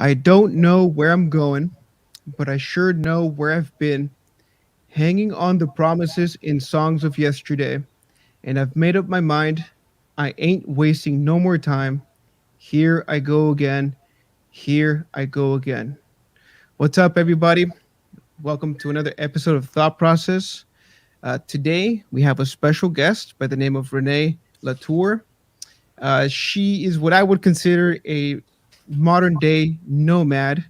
I don't know where I'm going, but I sure know where I've been, hanging on the promises in songs of yesterday. And I've made up my mind. I ain't wasting no more time. Here I go again. Here I go again. What's up, everybody? Welcome to another episode of Thought Process. Today, we have a special guest by the name of Renee La Tour. She is what I would consider a modern day nomad.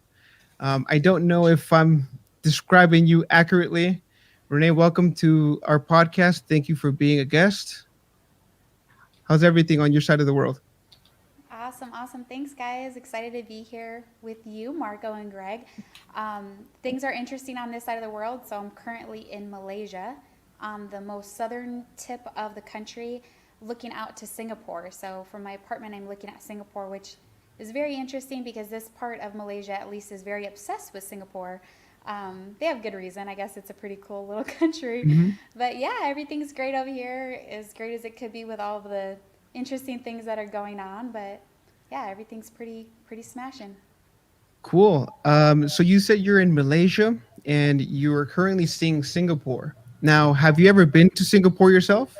I don't know if I'm describing you accurately. Renee, welcome to our podcast. Thank you for being a guest. How's everything on your side of the world? Awesome, awesome. Thanks, guys. Excited to be here with you, Marco and Greg. Things are interesting on this side of the world. So I'm currently in Malaysia, on the most southern tip of the country, looking out to Singapore. So from my apartment, I'm looking at Singapore, which is very interesting because this part of Malaysia, at least, is very obsessed with Singapore. They have good reason. I guess it's a pretty cool little country. Hmm. But yeah, everything's great over here, as great as it could be with all of the interesting things that are going on. But yeah, everything's pretty smashing. Cool. So you said you're in Malaysia and you are currently seeing Singapore. Now, have you ever been to Singapore yourself?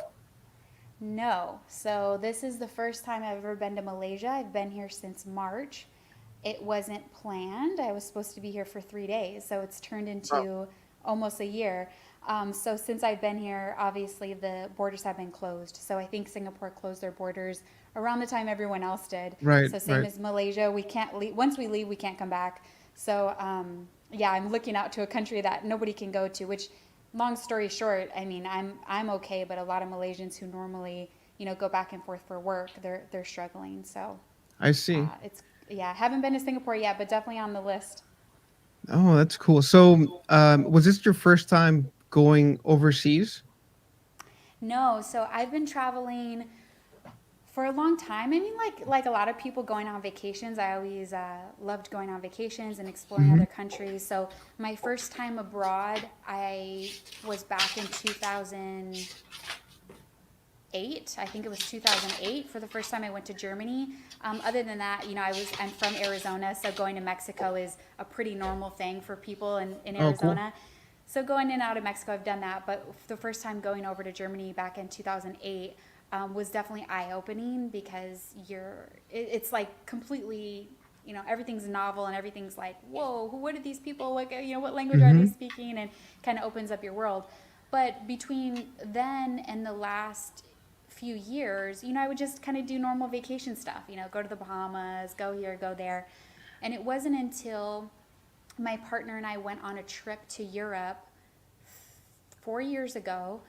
No, so this is the first time I've ever been to Malaysia. I've been here since March. It wasn't planned. I was supposed to be here for 3 days, so it's turned into almost a year. So since I've been here, obviously the borders have been closed. So I think Singapore closed their borders around the time everyone else did. Right, So same right. as Malaysia, we can't leave. Once we leave, we can't come back. So yeah, I'm looking out to a country that nobody can go to. Which, long story short, I mean, I'm okay, but a lot of Malaysians who normally go back and forth for work, they're struggling. So I see. it's yeah, haven't been to Singapore yet, but definitely on the list. Oh, that's cool. So, was this your first time going overseas? No, so I've been traveling for a long time. I mean, like a lot of people going on vacations. I always loved going on vacations and exploring Hmm. other countries. So my first time abroad, I was back in 2008. I think it was 2008 for the first time I went to Germany. Other than that, I'm from Arizona, so going to Mexico is a pretty normal thing for people in Oh, cool. Arizona. So going in and out of Mexico, I've done that. But the first time going over to Germany back in 2008 was definitely eye opening because it's like completely, everything's novel and everything's like, whoa, what are these people? What language are they Hmm. speaking? And kind of opens up your world. But between then and the last few years, I would just kind of do normal vacation stuff, go to the Bahamas, go here, go there. And it wasn't until my partner and I went on a trip to Europe 4 years ago,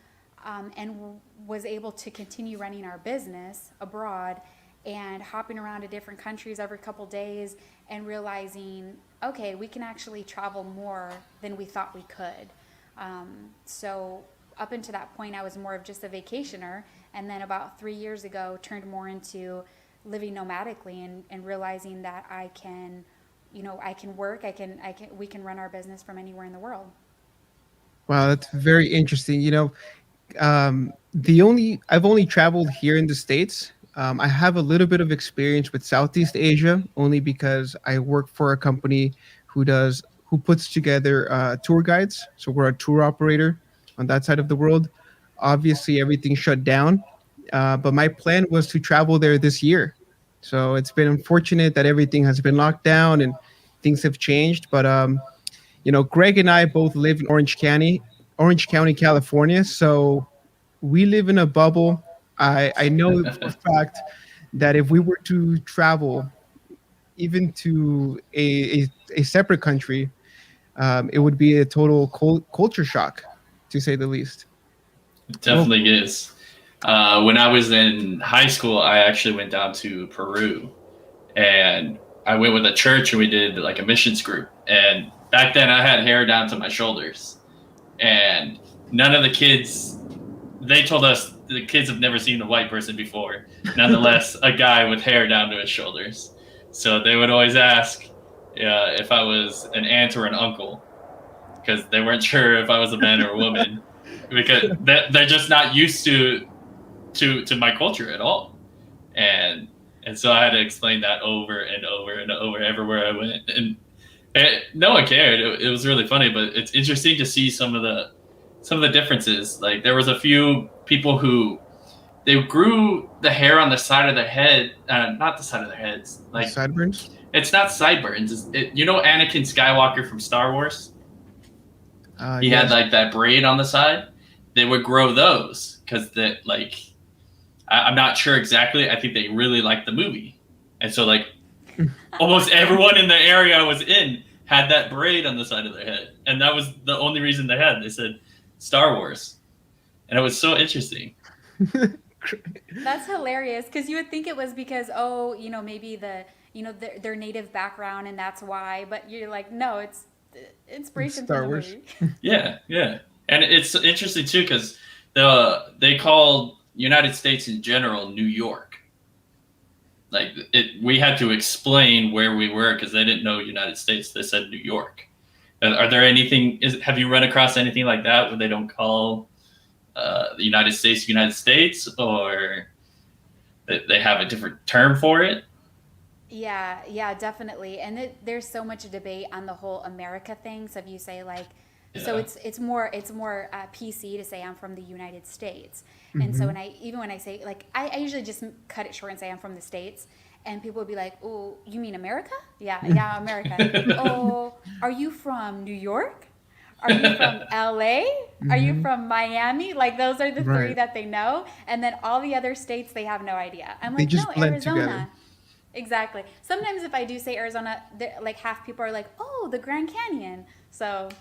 and was able to continue running our business abroad and hopping around to different countries every couple days and realizing, okay, we can actually travel more than we thought we could. So up until that point, I was more of just a vacationer, and then about 3 years ago, turned more into living nomadically and realizing that I can work, we can run our business from anywhere in the world. Wow, that's very interesting. The only I've only traveled here in the States. I have a little bit of experience with Southeast Asia, only because I work for a company who puts together tour guides. So we're a tour operator on that side of the world. Obviously, everything shut down, but my plan was to travel there this year. So it's been unfortunate that everything has been locked down and things have changed. But Greg and I both live in Orange County, California. So we live in a bubble. I know for a fact that if we were to travel even to a separate country, it would be a total culture shock, to say the least. It Well, definitely is. When I was in high school, I actually went down to Peru, and I went with a church, and we did like a missions group. And back then, I had hair down to my shoulders, and none of the kids. They told us the kids have never seen a white person before. Nonetheless, a guy with hair down to his shoulders. So they would always ask if I was an aunt or an uncle, because they weren't sure if I was a man or a woman, because they're just not used to my culture at all. And And so I had to explain that over and over and over everywhere I went. And no one cared. It was really funny, but it's interesting to see some of the differences. Like there was a few people who they grew the hair on the side of their head, not the side of their heads. Like Sideburns. it's not sideburns. You know Anakin Skywalker from Star Wars? He had Yes. like that braid on the side. They would grow those because that like I'm not sure exactly. I think they really liked the movie, and so like almost everyone in the area I was in had that braid on the side of their head, and that was the only reason they had. They said Star Wars, and it was so interesting. That's hilarious because you would think it was because, oh, maybe their native background and that's why, but you're like, no, it's inspiration from Star the Wars. movie. Yeah, yeah, and it's interesting too because they called United States in general New York. Like we had to explain where we were because they didn't know United States. They said New York. Are there anything? Have you run across anything like that where they don't call the United States, or they have a different term for it? Yeah, yeah, definitely. And there's so much debate on the whole America thing. So if you say like, so Yeah. it's more PC to say I'm from the United States. And so Hmm. when I say like I usually just cut it short and say I'm from the States, and people would be like, "Oh, you mean America?" Yeah, yeah, America. Oh, are you from New York? Are you from LA? Are you Hmm. from Miami? Like those are the three Right. that they know, and then all the other states they have no idea. I'm They like, no, just blend together. Arizona. Exactly. Sometimes if I do say Arizona, like half people are like, "Oh, the Grand Canyon." So,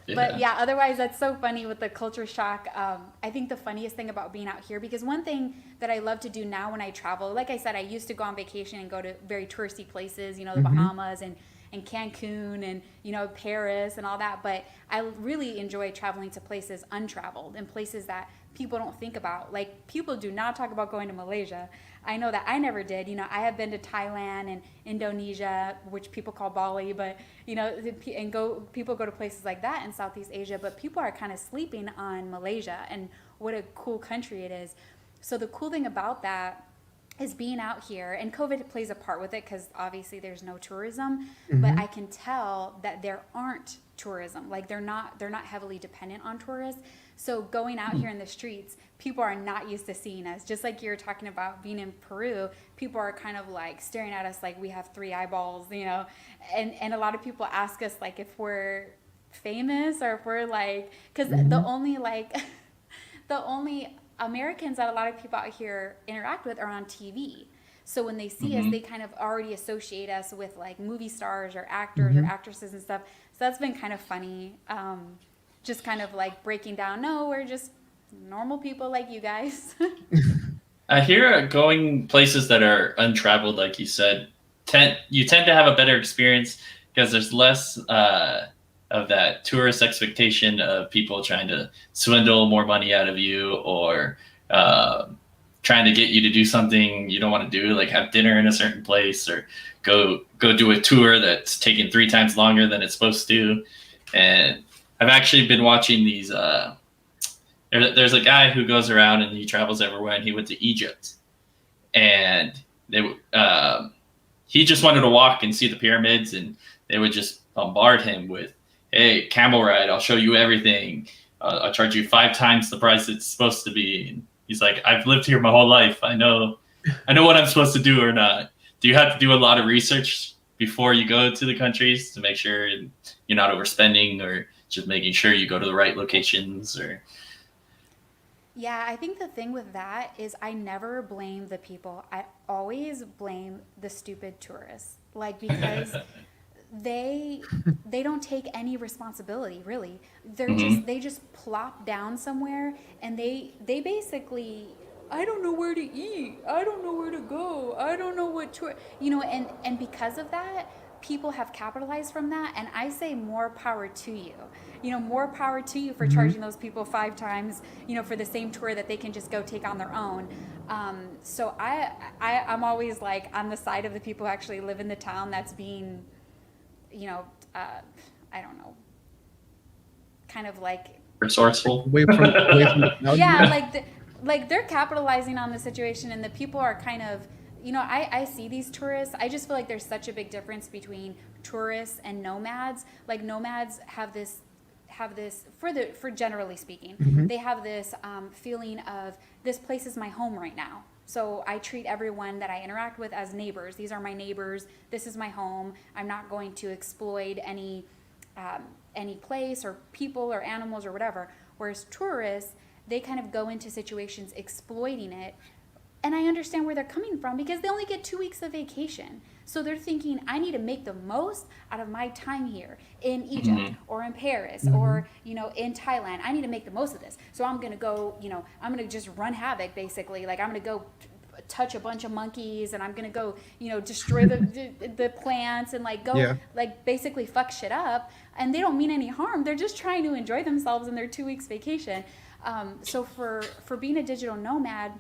but Yeah. yeah, otherwise that's so funny with the culture shock. I think the funniest thing about being out here, because one thing that I love to do now when I travel, like I said, I used to go on vacation and go to very touristy places, the Hmm. Bahamas and Cancun and Paris and all that. But I really enjoy traveling to places untraveled and places that people don't think about. Like people do not talk about going to Malaysia. I know that I never did. I have been to Thailand and Indonesia, which people call Bali, but and people go to places like that in Southeast Asia, but people are kind of sleeping on Malaysia and what a cool country it is. So the cool thing about that is being out here, and COVID plays a part with it because obviously there's no tourism, but Hmm. I can tell that there aren't tourism. Like they're not heavily dependent on tourists. So going out here in the streets, people are not used to seeing us. Just like you're talking about being in Peru, people are kind of like staring at us like we have three eyeballs, and a lot of people ask us like if we're famous or if we're like, because the Hmm. only like the only Americans that a lot of people out here interact with are on TV. So when they see us, Hmm. they kind of already associate us with like movie stars or actors or Hmm. actresses and stuff. So that's been kind of funny. Just kind of like breaking down, no, we're just normal people like you guys. I hear going places that are untraveled, like you said, you tend to have a better experience because there's less of that tourist expectation of people trying to swindle more money out of you, or uh, trying to get you to do something you don't want to do, like have dinner in a certain place or go do a tour that's taking 3 times longer than it's supposed to. And I've actually been watching these. There's a guy who goes around and he travels everywhere, and he went to Egypt, and they he just wanted to walk and see the pyramids, and they would just bombard him with, "Hey, camel ride! I'll show you everything. I'll charge you 5 times the price it's supposed to be." And he's like, "I've lived here my whole life. I know what I'm supposed to do or not." Do you have to do a lot of research before you go to the countries to make sure you're not overspending, or just making sure you go to the right locations? Or Yeah, I think the thing with that is I never blame the people. I always blame the stupid tourists. Like because they they don't take any responsibility, really. Mhm. They just plop down somewhere and they basically, I don't know where to eat. I don't know where to go. I don't know what tour, and because of that, people have capitalized from that, and I say more power to you. More power to you for Hmm. charging those people 5 times, for the same tour that they can just go take on their own. So I'm always like on the side of the people who actually live in the town that's being, you know, uh, I don't know, kind of like, Resourceful. Away from the crowd. yeah, Yeah. like they're capitalizing on the situation, and the people are kind of, I see these tourists. I just feel like there's such a big difference between tourists and nomads. Like nomads have this for generally speaking, Hmm. they have this feeling of this place is my home right now. So I treat everyone that I interact with as neighbors. These are my neighbors. This is my home. I'm not going to exploit um, any place or people or animals or whatever. Whereas tourists, they kind of go into situations exploiting it, and I understand where they're coming from because they only get 2 weeks of vacation. So they're thinking, I need to make the most out of my time here in Egypt Hmm. or in Paris Hmm. or, in Thailand. I need to make the most of this. So I'm going to go, I'm going to just run havoc basically. Like I'm going to go touch a bunch of monkeys and I'm going to go, destroy the plants and like go Yeah. like basically fuck shit up. And they don't mean any harm. They're just trying to enjoy themselves in their 2 weeks vacation. So for being a digital nomad,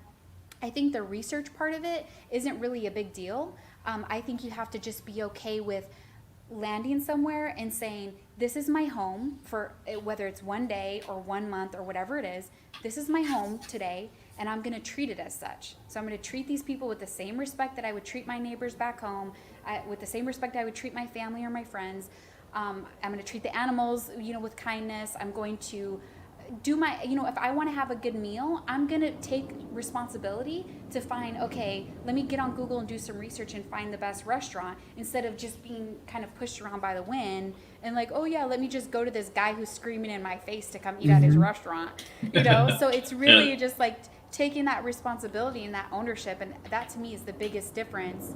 I think the research part of it isn't really a big deal. I think you have to just be okay with landing somewhere and saying, this is my home for whether it's one day or 1 month or whatever it is. This is my home today, and I'm going to treat it as such. So I'm going to treat these people with the same respect that I would treat my neighbors back home, with the same respect I would treat my family or my friends. I'm going to treat the animals, with kindness. I'm going to do my, if I want to have a good meal, I'm going to take responsibility to find, okay, let me get on Google and do some research and find the best restaurant instead of just being kind of pushed around by the wind and like, oh yeah, let me just go to this guy who's screaming in my face to come eat at his Hmm. restaurant. So it's Yeah, really just like taking that responsibility and that ownership. And that to me is the biggest difference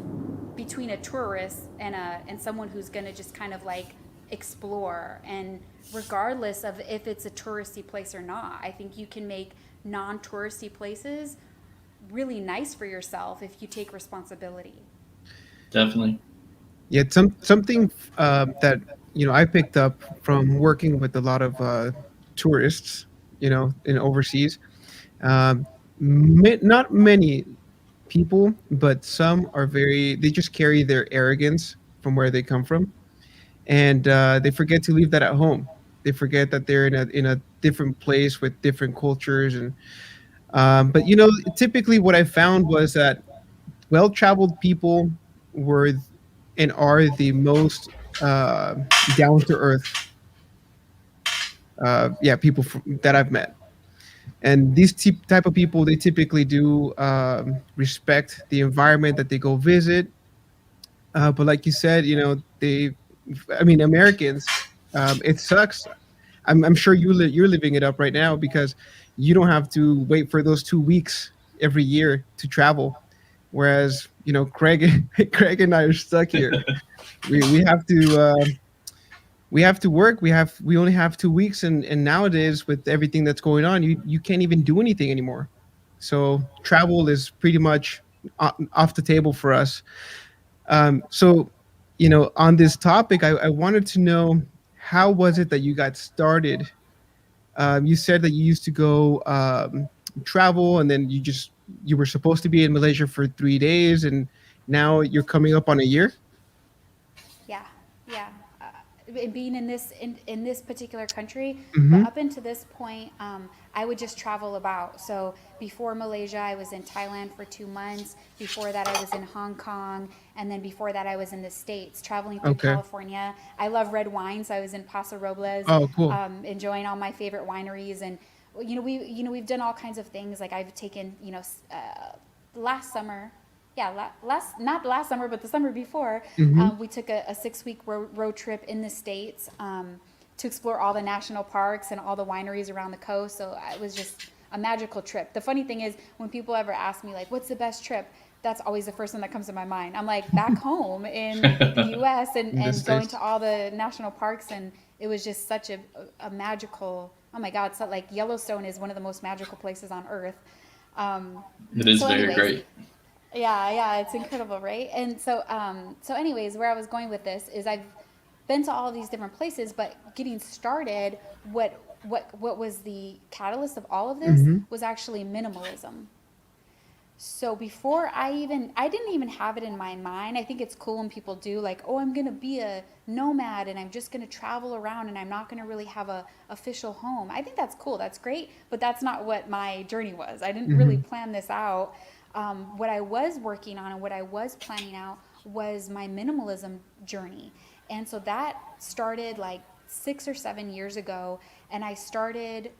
between a tourist and someone who's going to just kind of like explore. And regardless of if it's a touristy place or not, I think you can make non-touristy places really nice for yourself if you take responsibility. definitely. Yeah, something that I picked up from working with a lot of tourists, in overseas. Um, Not many people, but some are very. They just carry their arrogance from where they come from, and they forget to leave that at home. They forget that they're in a different place with different cultures, and but typically what I found was that well-traveled people were and are the most uh, down to earth, yeah, people that I've met. And these type of people, they typically do respect the environment that they go visit. But like you said, I mean, Americans, it sucks. I'm sure you're living it up right now because you don't have to wait for those 2 weeks every year to travel. Whereas, Craig, Craig and I are stuck here. We have to work. We only have 2 weeks, and nowadays with everything that's going on, you can't even do anything anymore. So travel is pretty much off the table for us. So, on this topic, I wanted to know, how was it that you got started? You said that you used to go travel, and then you were supposed to be in Malaysia for 3 days, and now you're coming up on a year. Yeah, yeah. Being in this particular country, but Hmm. up until this point, I would just travel about. So before Malaysia, I was in Thailand for 2 months. Before that, I was in Hong Kong, and then before that, I was in the States, traveling through Okay. California. I love red wine, so I was in Paso Robles, Oh, cool. enjoying all my favorite wineries. And we've done all kinds of things. Like I've taken, last summer, yeah, last not last summer, but the summer before, Hmm. we took a 6 week road trip in the states, to explore all the national parks and all the wineries around the coast. So it was just a magical trip. The funny thing is, when people ever ask me like, "What's the best trip?" That's always the first one that comes to my mind. I'm like back home in the U.S. and In the going to States. all the national parks, and it was just such a magical. Oh my God! So like Yellowstone is one of the most magical places on earth. Um, It is so, very anyways, great. yeah, yeah, it's incredible, right? And so anyways, where I was going with this is I've been to all of these different places, but getting started, what was the catalyst of all of this Hmm. was actually minimalism. So I didn't even have it in my mind. I think it's cool when people do like, oh, I'm gonna be a nomad and I'm just gonna travel around and I'm not gonna really have a official home. I think that's cool. That's great, but that's not what my journey was. I didn't really Hmm. plan this out. What I was working on and what I was planning out was my minimalism journey. And so that started like 6 or 7 years ago. And I started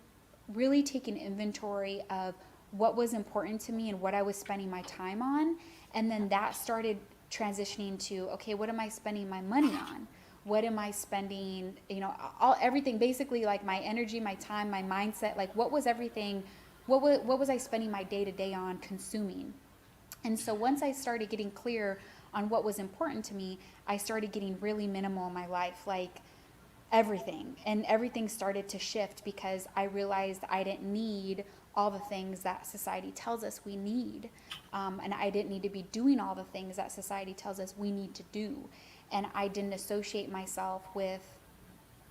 really taking inventory of what was important to me and what I was spending my time on. And then that started transitioning to, okay, what am I spending my money on? What am I spending, all everything, basically, like my energy, my time, my mindset, like what was everything, what was I spending my day to day on consuming? And so once I started getting clear on what was important to me, I started getting really minimal in my life, like everything. And everything started to shift because I realized I didn't need all the things that society tells us we need. And I didn't need to be doing all the things that society tells us we need to do. And I didn't associate myself with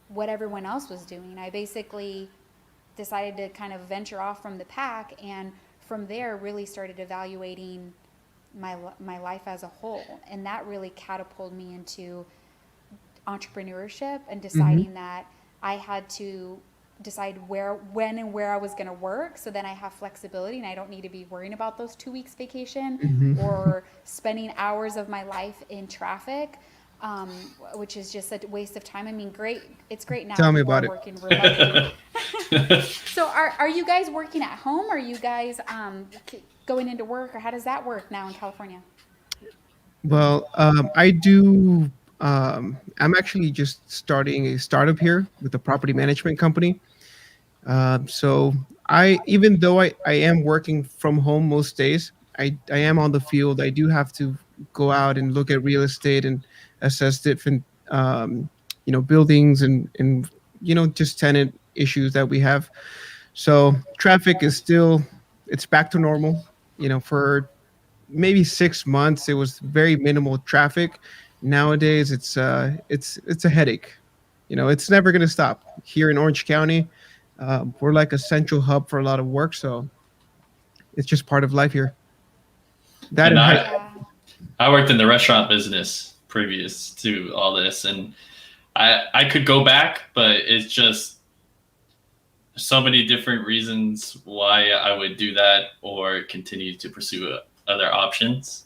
what everyone else was doing. I basically decided to kind of venture off from the pack, and from there really started evaluating my life as a whole, and that really catapulted me into entrepreneurship and Hmm. deciding that I had to decide where, when, and where I was going to work. So then I have flexibility and I don't need to be worrying about those 2 weeks vacation Hmm. or spending hours of my life in traffic, which is just a waste of time. I mean, great. It's great now. Tell me People are about it. working remotely. So are you guys working at home? Are you guys going into work, or how does that work now in California? Well, I do. I'm actually just starting a startup here with a property management company. So even though I am working from home most days, I am on the field. I do have to go out and look at real estate and assess different, buildings and just tenant issues that we have. So traffic is still, it's back to normal. For maybe 6 months it was very minimal traffic. Nowadays it's a headache. It's never going to stop here in Orange County. We're like a central hub for a lot of work, so it's just part of life here. That And and high. Yeah. I worked in the restaurant business previous to all this, and I could go back, but it's just so many different reasons why I would do that or continue to pursue other options.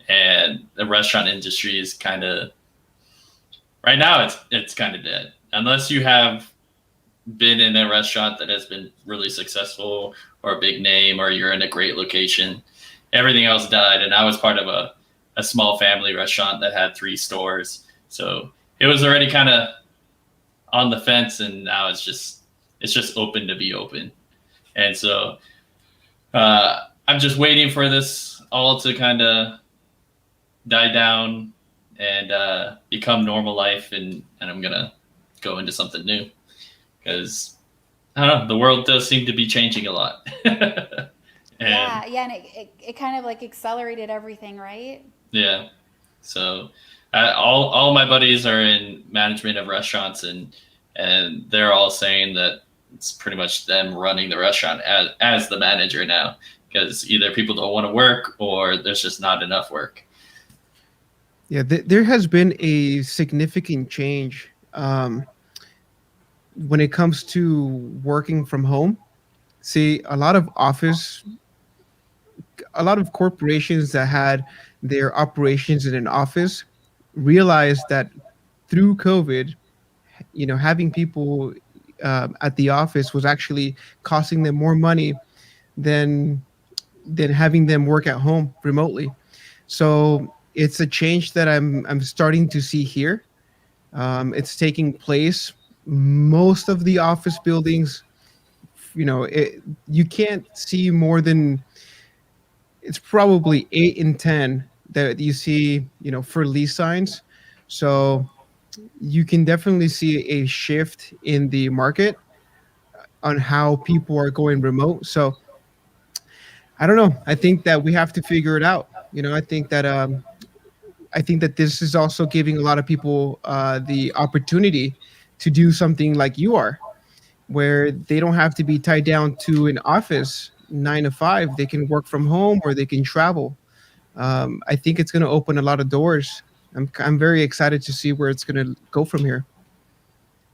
And the restaurant industry is kind of right now it's kind of dead unless you have been in a restaurant that has been really successful or a big name or you're in a great location. Everything else died, and I was part of a small family restaurant that had 3 stores, so it was already kind of on the fence, and now it's just open to be open. And so I'm just waiting for this all to kind of die down and become normal life, and I'm gonna go into something new because I don't know, the world does seem to be changing a lot. And Yeah, yeah, and it kind of like accelerated everything, right? yeah, so all my buddies are in management of restaurants, and they're all saying that it's pretty much them running the restaurant as the manager now because either people don't want to work or there's just not enough work. Yeah, there has been a significant change when it comes to working from home. See, a lot of corporations that had their operations in an office realized that through COVID, having people at the office was actually costing them more money than having them work at home remotely. So it's a change that I'm starting to see here. It's taking place. Most of the office buildings, you can't see more than, it's probably 8 in 10 that you see, for lease signs. So you can definitely see a shift in the market on how people are going remote. So I don't know. I think that we have to figure it out. I think that this is also giving a lot of people the opportunity to do something like you are, where they don't have to be tied down to an office 9 to 5. They can work from home or they can travel. I think it's going to open a lot of doors. I'm very excited to see where it's going to go from here.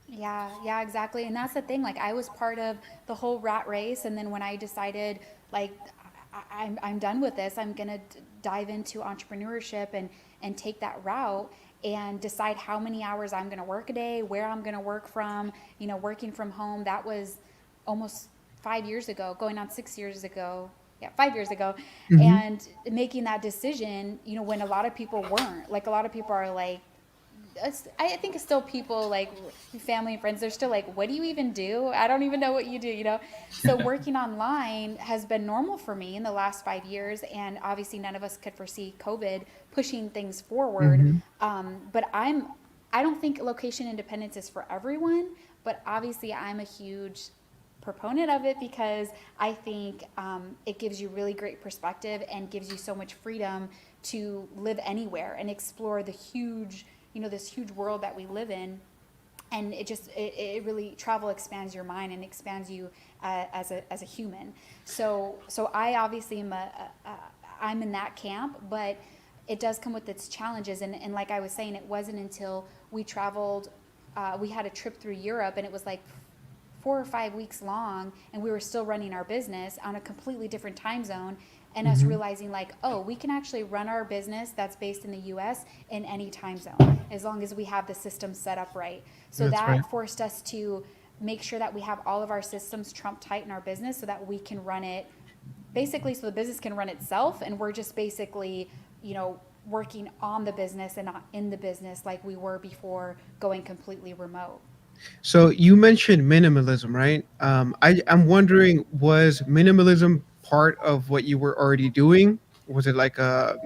Yeah, yeah, exactly. And that's the thing. Like, I was part of the whole rat race. And then when I decided, like, I'm done with this. I'm gonna dive into entrepreneurship and take that route and decide how many hours I'm gonna work a day, where I'm gonna work from. You know, working from home. That was almost 5 years ago, going on 6 years ago. Yeah, 5 years ago, Hmm. and making that decision. You know, when a lot of people weren't. Like a lot of people are like, I think it's still people like family and friends. They're still like, what do you even do? I don't even know what you do, you know? So working online has been normal for me in the last 5 years. And obviously none of us could foresee COVID pushing things forward. Hmm. But I don't think location independence is for everyone, but obviously I'm a huge proponent of it because I think it gives you really great perspective and gives you so much freedom to live anywhere and explore the huge, you know, this huge world that we live in. And it really, travel expands your mind and expands you as a human. So I obviously I'm in that camp, but it does come with its challenges. And like I was saying, it wasn't until we traveled, we had a trip through Europe, and it was like 4 or 5 weeks long, and we were still running our business on a completely different time zone, and us Hmm. realizing like, oh, we can actually run our business that's based in the US in any time zone as long as we have the system set up right. So That's right. that forced us to make sure that we have all of our systems trump tight in our business so that we can run it basically, so the business can run itself, and we're just basically, you know, working on the business and not in the business like we were before going completely remote. So you mentioned minimalism, right? I'm wondering, was minimalism part of what you were already doing? Was it like a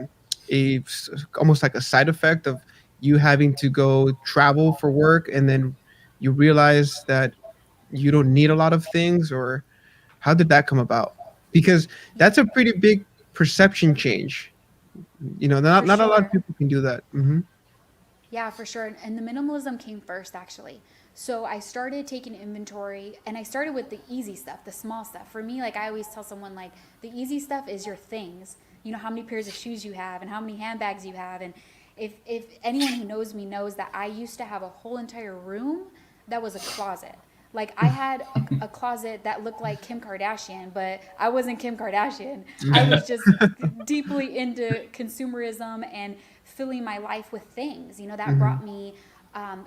almost like a side effect of you having to go travel for work, and then you realize that you don't need a lot of things, or how did that come about? Because that's a pretty big perception change. You know, For not a lot of sure. people can do that. Hmm. Yeah, for sure. And the minimalism came first, actually. So I started taking inventory, and I started with the easy stuff, the small stuff. For me, like I always tell someone, like the easy stuff is your things. You know, how many pairs of shoes you have and how many handbags you have. And if anyone who knows me knows that I used to have a whole entire room that was a closet. Like I had a closet that looked like Kim Kardashian, but I wasn't Kim Kardashian. I was just deeply into consumerism and filling my life with things. You know, that Hmm. brought me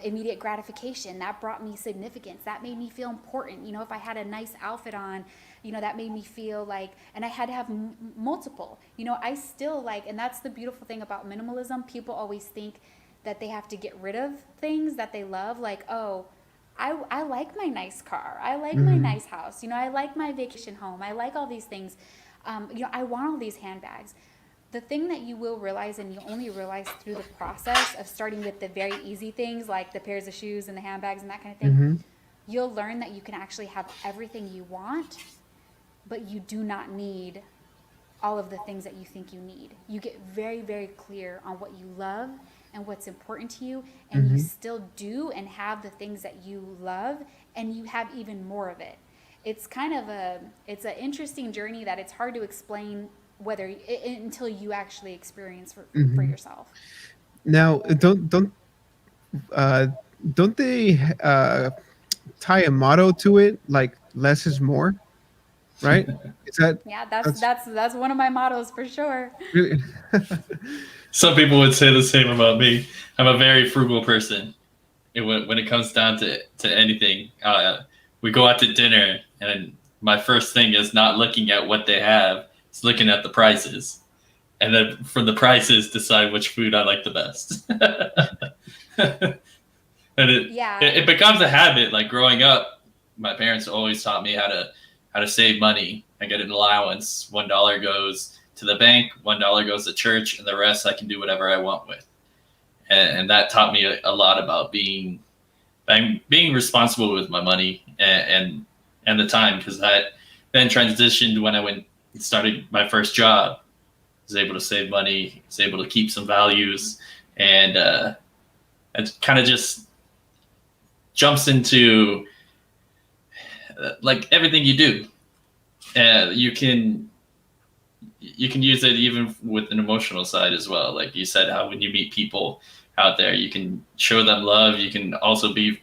immediate gratification. That brought me significance. That made me feel important. You know, if I had a nice outfit on, you know, that made me feel like, and I had to have multiple. You know, I still like, and that's the beautiful thing about minimalism. People always think that they have to get rid of things that they love. Like, oh, I like my nice car. I like my Hmm. nice house. You know, I like my vacation home. I like all these things. You know, I want all these handbags. The thing that you will realize, and you only realize through the process of starting with the very easy things like the pairs of shoes and the handbags and that kind of thing, Hmm. you'll learn that you can actually have everything you want, but you do not need all of the things that you think you need. You get very, very clear on what you love and what's important to you, and you Hmm. still do and have the things that you love, and you have even more of it. It's kind of it's an interesting journey that it's hard to explain whether until you actually experience for Hmm. yourself. Now, uh, don't they tie a motto to it, like less is more, right? Is that Yeah, that's that's that's that's one of my mottos for sure. really? Some people would say the same about me. I'm a very frugal person. And when it comes down to anything, we go out to dinner, and my first thing is not looking at what they have; it's looking at the prices, and then from the prices, decide which food I like the best. And Yeah. it becomes a habit. Like growing up, my parents always taught me how to save money. I get an allowance. $1 goes to the bank, $1 goes to church, and the rest I can do whatever I want with. And that taught me a lot about being responsible with my money and the time, because I then transitioned when I went and started my first job. I was able to save money, was able to keep some values, and it kind of just jumps into like everything you do. You can use it even with an emotional side as well. Like you said, how when you meet people out there, you can show them love. You can also be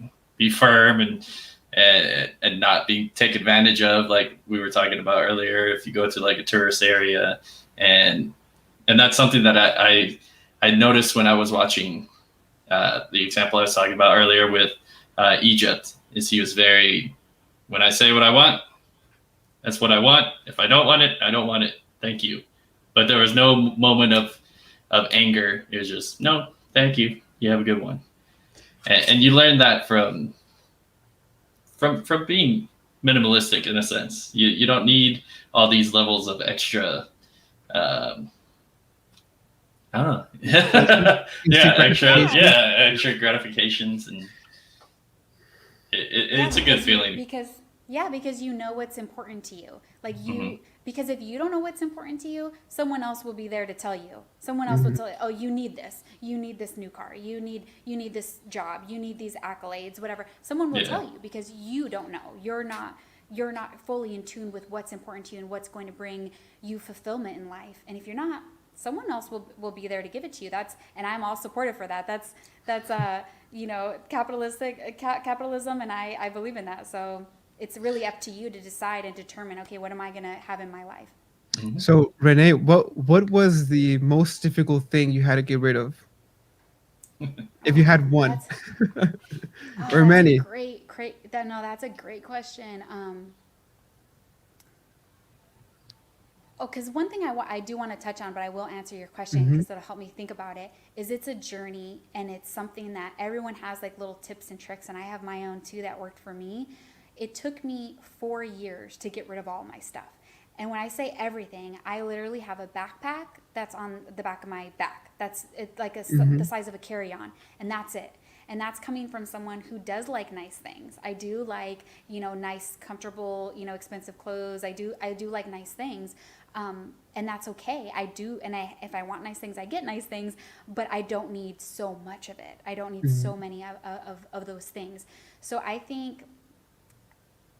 firm and and not be take advantage of, like we were talking about earlier. If you go to like a tourist area, and that's something that I noticed when I was watching the example I was talking about earlier with Egypt. Is he was very, when I say what I want, that's what I want. If I don't want it, I don't want it. Thank you. But there was no moment of anger. It was just, no, thank you. You have a good one. And you learn that from being minimalistic in a sense. You don't need all these levels of extra. I don't know. Instant gratification. Extra gratifications, and it's a good feeling. Because you know what's important to you. Like Mhm. because if you don't know what's important to you, someone else will be there to tell you. Someone else will tell you, oh, you need this. You need this new car. You need this job. You need these accolades, whatever. Someone will Yeah. tell you because you don't know. You're not fully in tune with what's important to you and what's going to bring you fulfillment in life. And if you're not, someone else will be there to give it to you. And I'm all supportive for that. That's capitalism, and I believe in that. So it's really up to you to decide and determine, okay, what am I going to have in my life? So Renee, what was the most difficult thing you had to get rid of, if you had one, That's or that's a many? great that's a great question. Because one thing I do want to touch on, but I will answer your question Hmm. because that'll help me think about it, is it's a journey and it's something that everyone has like little tips and tricks, and I have my own too that worked for me. It took me 4 years to get rid of all my stuff. And when I say everything, I literally have a backpack that's on the back of my back. That's it, like the size of a carry-on, and that's it. And that's coming from someone who does like nice things. I do like, nice, comfortable, expensive clothes. I do like nice things. And that's okay. I do, and if I want nice things, I get nice things, but I don't need so much of it. I don't need so many of those things. So I think,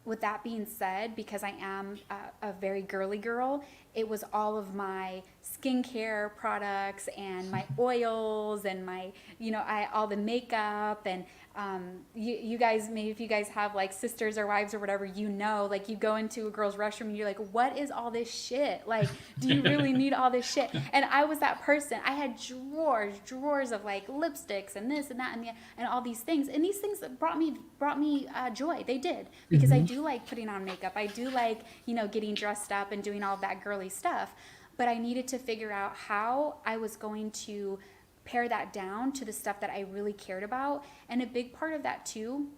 with that being said, because I am a very girly girl, it was all of my skincare products and my oils and my, all the makeup. And you guys, maybe if you guys have like sisters or wives or whatever, like you go into a girl's restroom and you're like, what is all this shit? Like, do you really need all this shit? And I was that person. I had drawers of like lipsticks and this and that and all these things. And these things brought me joy. They did, because I do like putting on makeup. I do like, getting dressed up and doing all of that girly stuff. But I needed to figure out how I was going to pare that down to the stuff that I really cared about. And a big part of that too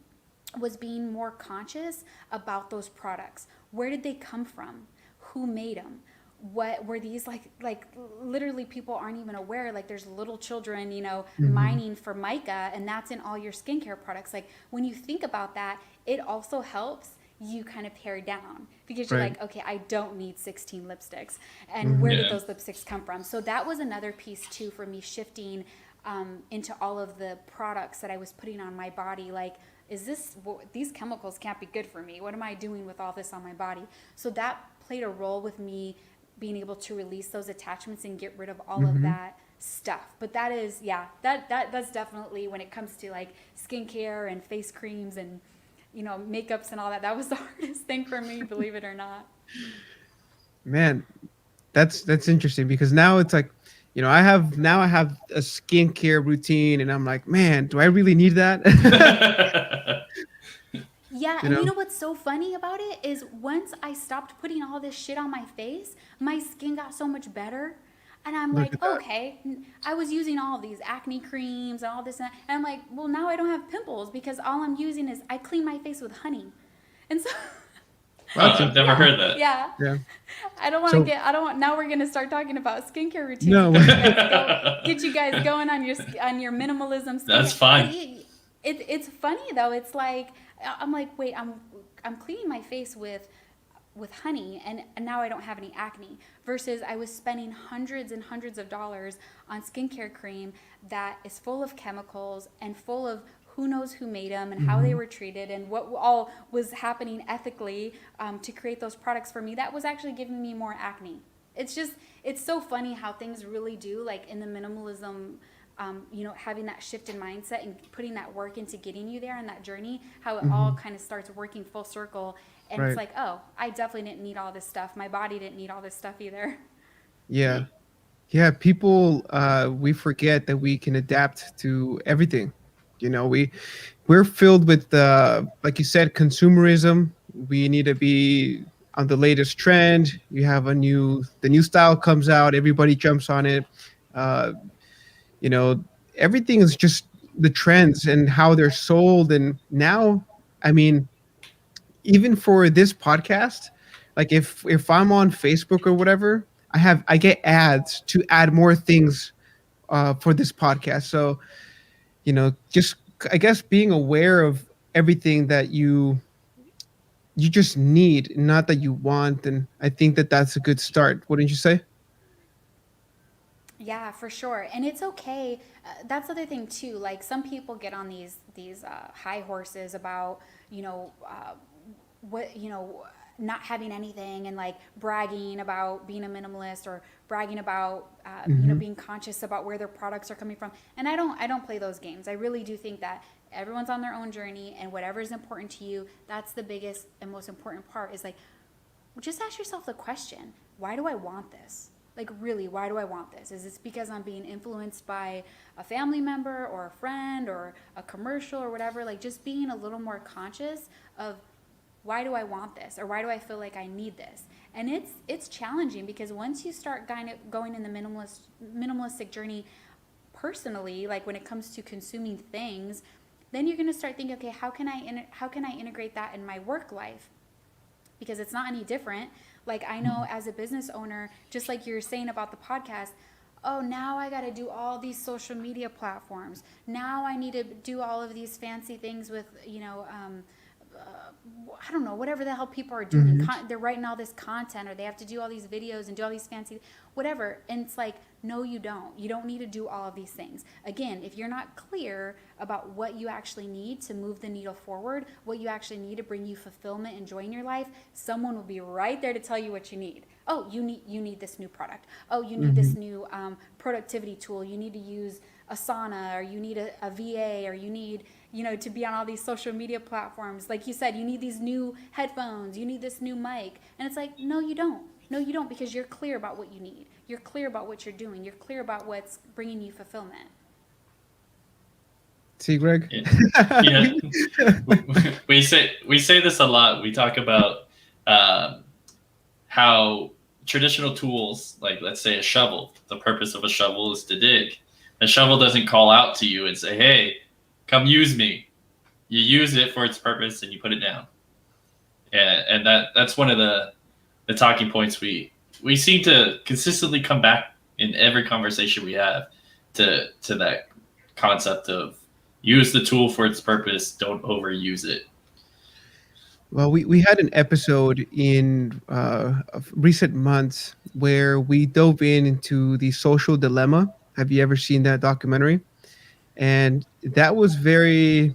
was being more conscious about those products. Where did they come from? Who made them? What were these like literally people aren't even aware, like there's little children, mining for mica, and that's in all your skincare products. Like when you think about that, it also helps you kind of pare down, because you're Right. like, okay, I don't need 16 lipsticks, and where did Yeah. those lipsticks come from? So that was another piece too for me, shifting into all of the products that I was putting on my body. Like, these chemicals can't be good for me. What am I doing with all this on my body? So that played a role with me being able to release those attachments and get rid of all of that stuff. But that is, that's definitely, when it comes to like skincare and face creams and makeups and all that, that was the hardest thing for me, believe it or not. Man, that's interesting, because now it's like, I have a skincare routine, and I'm like, man, do I really need that? Yeah, you and know. what's so funny about it is, once I stopped putting all this shit on my face, my skin got so much better. And I'm Look at like, that. okay, I was using all of these acne creams and all this, and I'm like, well, now I don't have pimples because all I'm using is, I clean my face with honey. And so, Well, that's I've never interesting. heard that. yeah, Yeah. I So don't want, now we're going to start talking about skincare routines no. and get you guys going on your minimalism That's skincare. But fine. it's funny though. It's like, I'm like, wait, I'm cleaning my face with honey, and now I don't have any acne, versus I was spending hundreds and hundreds of dollars on skincare cream that is full of chemicals and full of who knows who made them and how they were treated and what all was happening ethically, to create those products for me, that was actually giving me more acne. It's so funny how things really do, like in the minimalism having that shift in mindset and putting that work into getting you there on that journey, how it all Hmm. kind of starts working full circle. And it's Right. like, oh, I definitely didn't need all this stuff. My body didn't need all this stuff either. Yeah. Yeah, people we forget that we can adapt to everything. We're filled with like you said, consumerism. We need to be on the latest trend. You have the new style comes out, everybody jumps on it. Uh, you know, everything is just the trends and how they're sold. And now, I mean, even for this podcast, like if I'm on Facebook or whatever, I get ads to add more things for this podcast. So just I guess being aware of everything that you just need, not that you want, and I think that that's a good start. Wouldn't you say? Yeah, for sure. And it's okay. That's the other thing too. Like some people get on these high horses about, what, not having anything and like bragging about being a minimalist or bragging about Hmm. being conscious about where their products are coming from. And I don't play those games. I really do think that everyone's on their own journey, and whatever is important to you, that's the biggest and most important part, is like, just ask yourself the question, why do I want this? Like, really, why do I want this? Is this because I'm being influenced by a family member or a friend or a commercial or whatever? Like, just being a little more conscious of, why do I want this, or why do I feel like I need this? And it's challenging, because once you start going in the minimalistic journey personally, like when it comes to consuming things, then you're going to start thinking, okay, how can I integrate that in my work life? Because it's not any different. Like, I know as a business owner, just like you're saying about the podcast, oh, now I got to do all these social media platforms. Now I need to do all of these fancy things with, I don't know, whatever the hell people are doing. Hmm. They're writing all this content, or they have to do all these videos and do all these fancy, whatever. And it's like, no, you don't. You don't need to do all of these things. Again, if you're not clear about what you actually need to move the needle forward, what you actually need to bring you fulfillment and joy in your life, someone will be right there to tell you what you need. Oh, you need this new product. Oh, you need this Hmm. new productivity tool. You need to use Asana, or you need a VA, or you need, to be on all these social media platforms. Like you said, you need these new headphones, you need this new mic. And it's like, no, you don't. No, you don't, because you're clear about what you need. You're clear about what you're doing. You're clear about what's bringing you fulfillment. See, Greg. Yeah. Yeah. We say this a lot. We talk about um, how traditional tools, like let's say a shovel, the purpose of a shovel is to dig. A shovel doesn't call out to you and say, "Hey, come use me." You use it for its purpose and you put it down. And that's one of the talking points we seem to consistently come back in every conversation we have to that concept of use the tool for its purpose, don't overuse it. Well, we had an episode in of recent months where we dove into the social dilemma. Have you ever seen that documentary? And that was very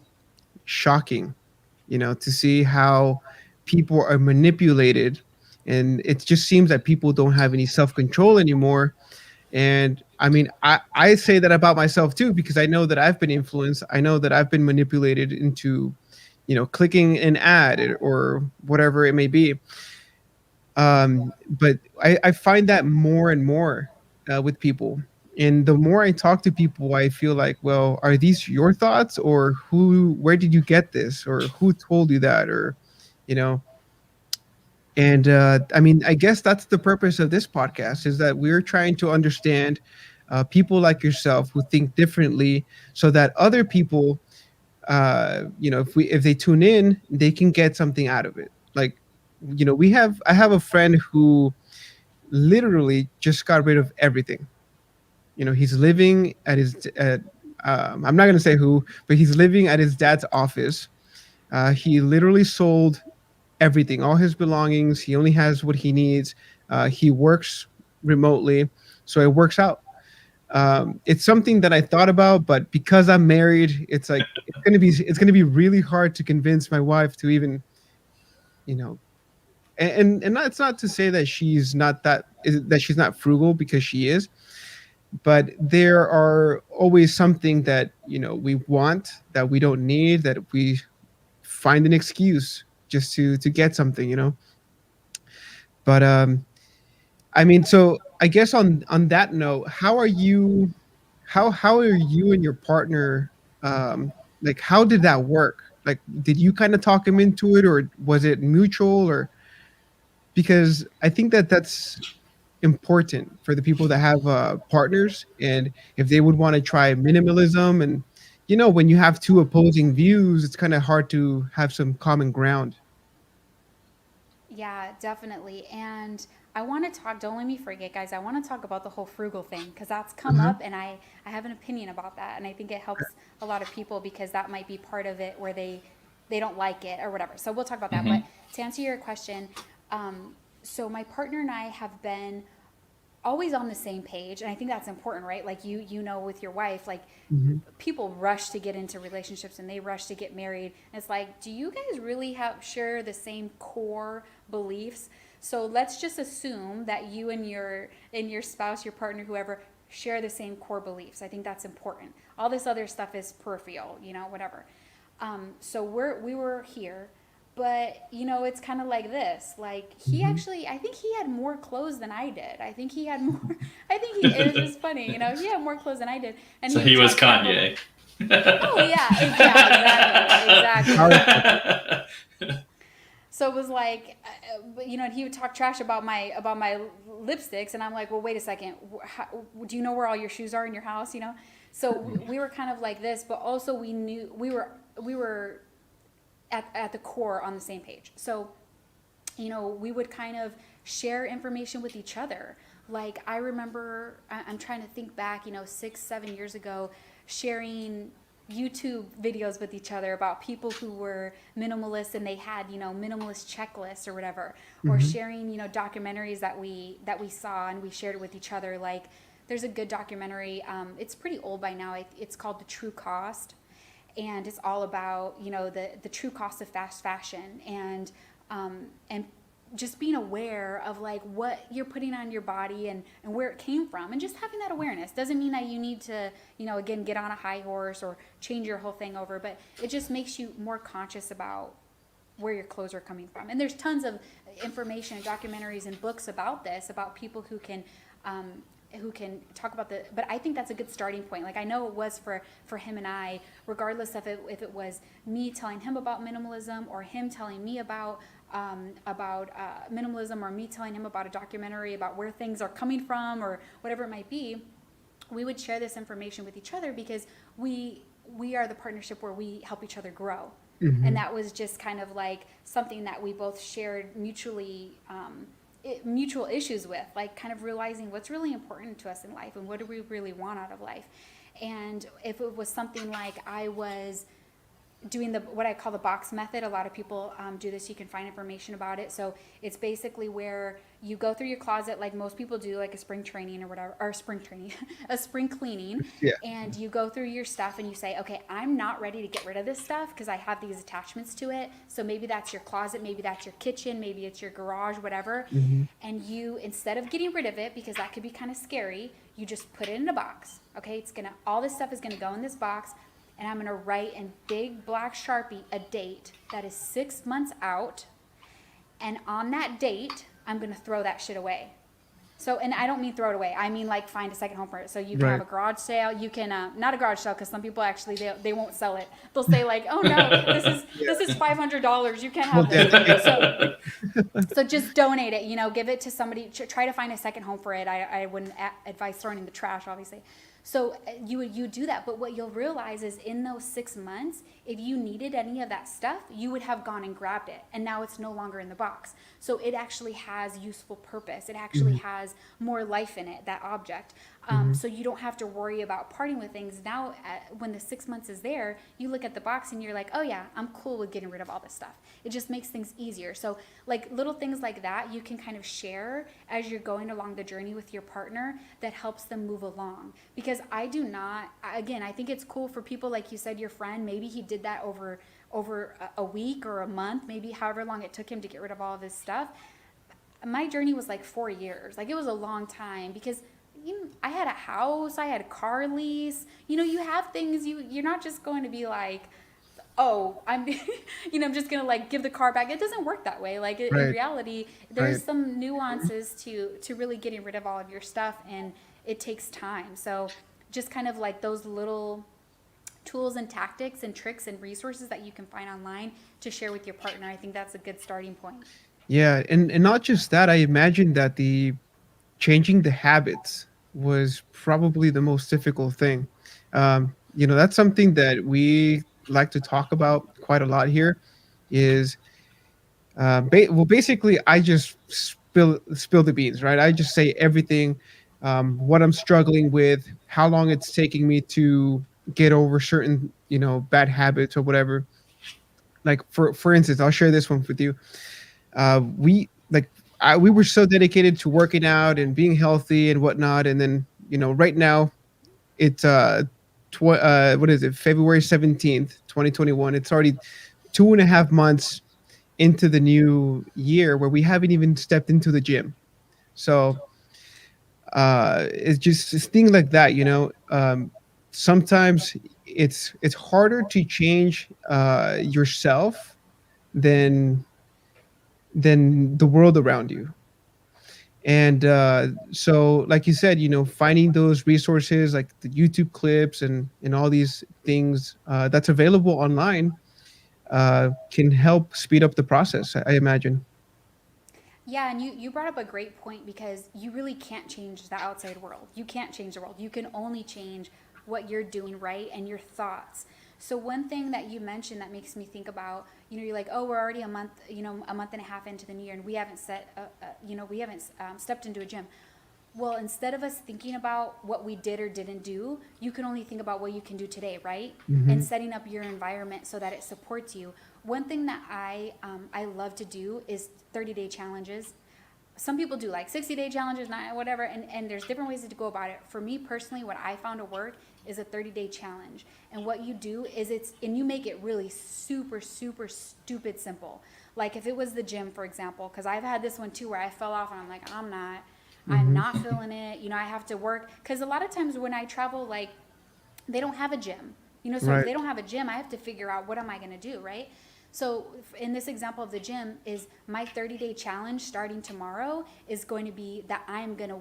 shocking, to see how people are manipulated. And it just seems that people don't have any self control anymore. And I mean, I say that about myself too, because I know that I've been influenced. I know that I've been manipulated into, clicking an ad or whatever it may be. But I find that more and more with people. And the more I talk to people, I feel like, well, are these your thoughts, or where did you get this, or who told you that, or, you know, and I mean, I guess that's the purpose of this podcast, is that we're trying to understand people like yourself who think differently, so that other people, if they tune in, they can get something out of it. Like, I have a friend who literally just got rid of everything. He's living at I'm not going to say who, but he's living at his dad's office. He literally sold everything, all his belongings. He only has what he needs. He works remotely, so it works out. It's something that I thought about, but because I'm married, it's like it's gonna be really hard to convince my wife to even, you know, and it's not to say that she's not frugal, because she is, but there are always something that we want that we don't need, that we find an excuse just to get something. But I mean, so I guess on that note, how are you and your partner, like, how did that work? Like, did you kind of talk him into it, or was it mutual? Or because I think that that's important for the people that have partners, and if they would want to try minimalism, and when you have two opposing views, it's kind of hard to have some common ground. Yeah, definitely. And I want to talk, don't let me forget, guys. I want to talk about the whole frugal thing because that's come Hmm. up and I have an opinion about that. And I think it helps a lot of people because that might be part of it where they don't like it or whatever. So we'll talk about that. But Hmm. to answer your question, so my partner and I have been always on the same page, and I think that's important, right? Like with your wife, like Hmm. people rush to get into relationships and they rush to get married. And it's like, do you guys really have share the same core beliefs? So let's just assume that you and your spouse, your partner, whoever, share the same core beliefs. I think that's important. All this other stuff is peripheral, whatever. So we were here, but it's kind of like this. Like he Hmm. actually, I think he had more clothes than I did. I think he had more. I think it was just funny, he had more clothes than I did, and So he would he was talk crap about. Kanye. Oh yeah, yeah, exactly, exactly. Powerful. So it was like, and he would talk trash about my lipsticks, and I'm like, well, wait a second, do you know where all your shoes are in your house? So we were kind of like this, but also we knew we were at the core on the same page. So we would kind of share information with each other. Like I remember, I'm trying to think back, 6, 7 years ago, sharing YouTube videos with each other about people who were minimalists and they had, minimalist checklists or whatever, or Hmm. sharing, documentaries that we saw and we shared it with each other. Like there's a good documentary. It's pretty old by now. It's called The True Cost, and it's all about the true cost of fast fashion and just being aware of like what you're putting on your body and where it came from, and just having that awareness doesn't mean that you need to again get on a high horse or change your whole thing over, but it just makes you more conscious about where your clothes are coming from. And there's tons of information and documentaries and books about this, about people um, who can talk about but I think that's a good starting point. Like I know it was for him and I, regardless of if it was me telling him about minimalism or him telling me about minimalism, or me telling him about a documentary about where things are coming from or whatever it might be. We would share this information with each other because we are the partnership where we help each other grow. And Hmm. that was just kind of like something that we both shared mutually, mutual issues with, like kind of realizing what's really important to us in life and what do we really want out of life. And if it was something like I was doing what I call the box method. A lot of people do this. You can find information about it. So it's basically where you go through your closet like most people do, like a spring training or whatever, or spring training, a spring cleaning, Yeah. and you go through your stuff and you say, okay, I'm not ready to get rid of this stuff because I have these attachments to it. So maybe that's your closet, maybe that's your kitchen, maybe it's your garage, whatever. Hmm. And you, instead of getting rid of it, because that could be kind of scary, you just put it in a box. Okay, all this stuff is gonna go in this box, and I'm going to write in big black Sharpie a date that is 6 months out. And on that date, I'm going to throw that shit away. So, and I don't mean throw it away. I mean like find a second home for it. So you can have Right. a garage sale. You can not a garage sale because some people actually they won't sell it. They'll say like, oh no, this is $500. You can't Well, have this. So dedication. so just donate it. Give it to somebody. Try to find a second home for it. I wouldn't advise throwing in the trash, obviously. So you do that, but what you'll realize is in those 6 months, if you needed any of that stuff, you would have gone and grabbed it, and now it's no longer in the box. So it actually has useful purpose. It actually Hmm. has more life in it, that object. Hmm. So you don't have to worry about parting with things. Now, when the 6 months is there, you look at the box and you're like, oh yeah, I'm cool with getting rid of all this stuff. It just makes things easier. So like little things like that, you can kind of share as you're going along the journey with your partner that helps them move along. Because I do not, again, I think it's cool for people like you said, your friend, maybe he did that over a week or a month, maybe however long it took him to get rid of all of his stuff. My journey was like 4 years. Like it was a long time because I had a house, I had a car lease. You have things, you're not just going to be like, oh, I'm just gonna like give the car back. It doesn't work that way. Like in Right. reality, there's Right. some nuances to really getting rid of all of your stuff, and it takes time. So just kind of like those little tools and tactics and tricks and resources that you can find online to share with your partner. I think that's a good starting point. Yeah, and not just that. I imagine that the changing the habits was probably the most difficult thing. That's something that we like to talk about quite a lot here. Is well, basically, I just spill the beans, right? I just say everything, what I'm struggling with, how long it's taking me to get over certain, bad habits or whatever. Like for instance, I'll share this one with you. We like we were so dedicated to working out and being healthy and whatnot, and then right now it's what is it, February 17th, 2021. It's already 2.5 months into the new year where we haven't even stepped into the gym. So it's things like that. Sometimes it's harder to change yourself than the world around you. And so, like you said, finding those resources like the YouTube clips and all these things that's available online can help speed up the process, I imagine. Yeah, and you brought up a great point because you really can't change the outside world. You can't change the world. You can only change what you're doing, right, and your thoughts. So one thing that you mentioned that makes me think about, you're like, oh, we're already a month and a half into the new year, and we haven't we haven't stepped into a gym. Well, instead of us thinking about what we did or didn't do, you can only think about what you can do today, right? And Hmm. setting up your environment so that it supports you. One thing that I love to do is 30-day challenges. Some people do like 60-day challenges, not whatever, and there's different ways to go about it. For me personally, what I found to work is a 30-day challenge. And what you do is and you make it really super, super stupid simple. Like if it was the gym, for example, because I've had this one too where I fell off and I'm like, I'm Hmm. not feeling it. I have to work. Because a lot of times when I travel, like, they don't have a gym. So if Right. they don't have a gym, I have to figure out what am I going to do, right? So in this example of the gym is my 30-day challenge starting tomorrow is going to be that I'm going to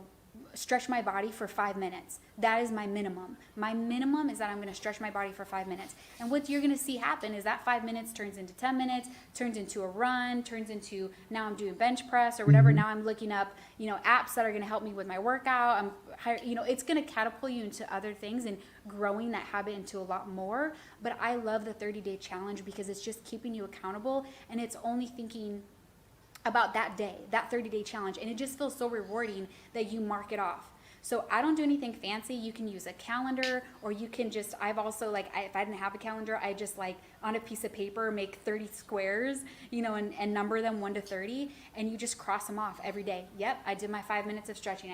stretch my body for 5 minutes. That is my minimum. My minimum is that I'm going to stretch my body for 5 minutes. And what you're going to see happen is that 5 minutes turns into 10 minutes, turns into a run, turns into now I'm doing bench press or whatever. Hmm. Now I'm looking up, apps that are going to help me with my workout. It's going to catapult you into other things and growing that habit into a lot more. But I love the 30-day challenge because it's just keeping you accountable and it's only thinking about that day, that 30-day challenge. And it just feels so rewarding that you mark it off. So I don't do anything fancy. You can use a calendar or you can just, I've also like, if I didn't have a calendar, I just like on a piece of paper, make 30 squares, and number them 1 to 30. And you just cross them off every day. Yep, I did my 5 minutes of stretching.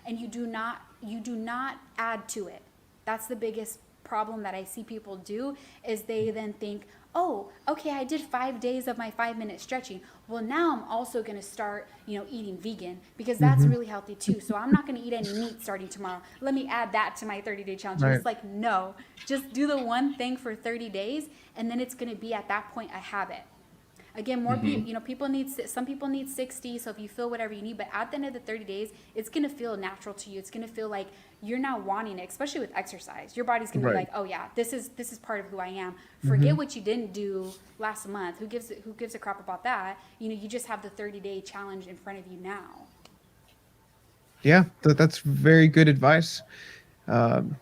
And you do not add to it. That's the biggest problem that I see people do is they then think, oh, okay, I did 5 days of my 5 minute stretching. Well, now I'm also going to start, eating vegan because that's Hmm. really healthy too. So I'm not going to eat any meat starting tomorrow. Let me add that to my 30-day challenge. And Right. it's like, no, just do the one thing for 30 days and then it's going to be at that point a habit. Again, more Hmm. people, people need, some people need 60. So if you feel whatever you need, but at the end of the 30 days, it's going to feel natural to you. It's going to feel like you're now wanting it, especially with exercise. Your body's going to be Right. like, oh yeah, this is part of who I am. Hmm. Forget what you didn't do last month. Who gives a crap about that? You just have the 30-day challenge in front of you now. Yeah, that's very good advice. um,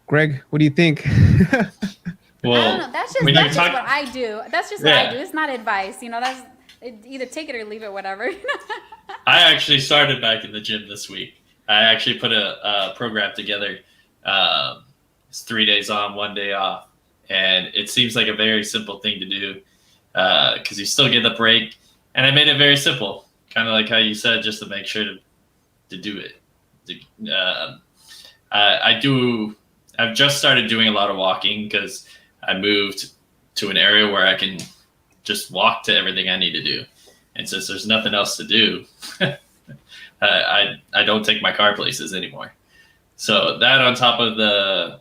Greg, what do you think? I don't know. Well, That's just when you that's just talk, what I do. That's just what I do. yeah, It's not advice. That's either take it or leave it, whatever. I actually started back in the gym this week. I actually put a program together. It's 3 days on, 1 day off, and it seems like a very simple thing to do because you still get the break. And I made it very simple, kind of like how you said, just to make sure to do it. I do. I've just started doing a lot of walking because I moved to an area where I can just walk to everything I need to do. And since there's nothing else to do, I don't take my car places anymore. So that on top of the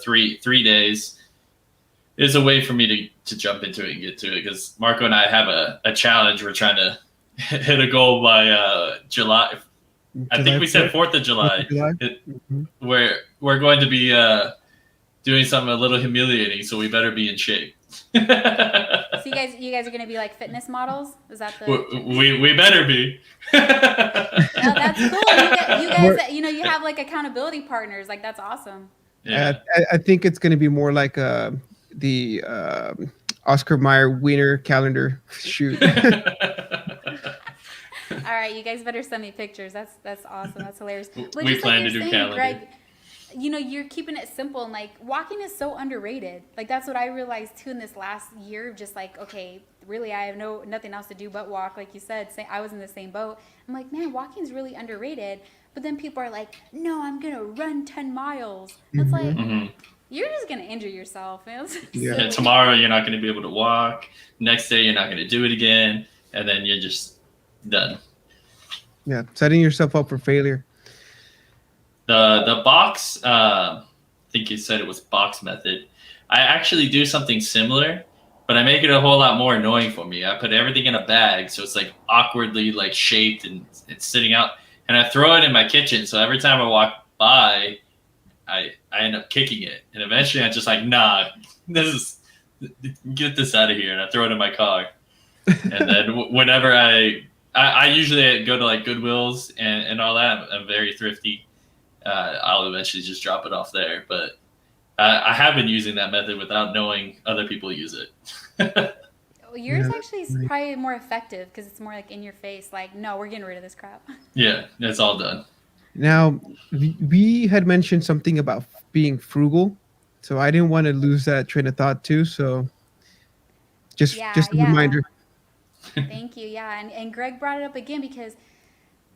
3 days is a way for me to jump into it and get to it, because Marco and I have a challenge. We're trying to hit a goal by July. I think July we said 4th, 4th of 4th July. of July. It, Hmm. we're going to be doing something a little humiliating, so we better be in shape. So you guys are gonna be like fitness models? Is that the? we better be. No, that's cool. You guys, More, you have like accountability partners. Like that's awesome. Yeah. I think it's going to be more like the Oscar Mayer Wiener calendar shoot. All right, you guys better send me pictures. That's awesome. That's hilarious. But We just like plan you're to do saying, calendar. Greg, you're keeping it simple, and like walking is so underrated. Like that's what I realized too in this last year. Just like, okay, really, I have nothing else to do but walk. Like you said, I was in the same boat. I'm like, man, walking is really underrated. But then people are like, no, I'm gonna run 10 miles. It's Hmm. like Hmm. you're just gonna injure yourself. Man. It's like Yeah. Yeah, silly. tomorrow you're not going to be able to walk. Next day you're not going to do it again, and then you're just done. Yeah. Setting yourself up for failure. The box, I think you said it was box method. I actually do something similar, but I make it a whole lot more annoying for me. I put everything in a bag, so it's like awkwardly like shaped and it's sitting out, and I throw it in my kitchen. So every time I walk by, I end up kicking it, and eventually I'm just like, nah, this is get this out of here, and I throw it in my car. And then whenever I usually go to like Goodwills and all that. I'm very thrifty. I'll eventually just drop it off there. But I have been using that method without knowing other people use it. Yours Yeah. actually is probably more effective because it's more like in your face. Like, no, we're getting rid of this crap. Yeah, it's all done. Now, we had mentioned something about being frugal, so I didn't want to lose that train of thought too. So Yeah, just a yeah. reminder. Thank you. Yeah, and Greg brought it up again because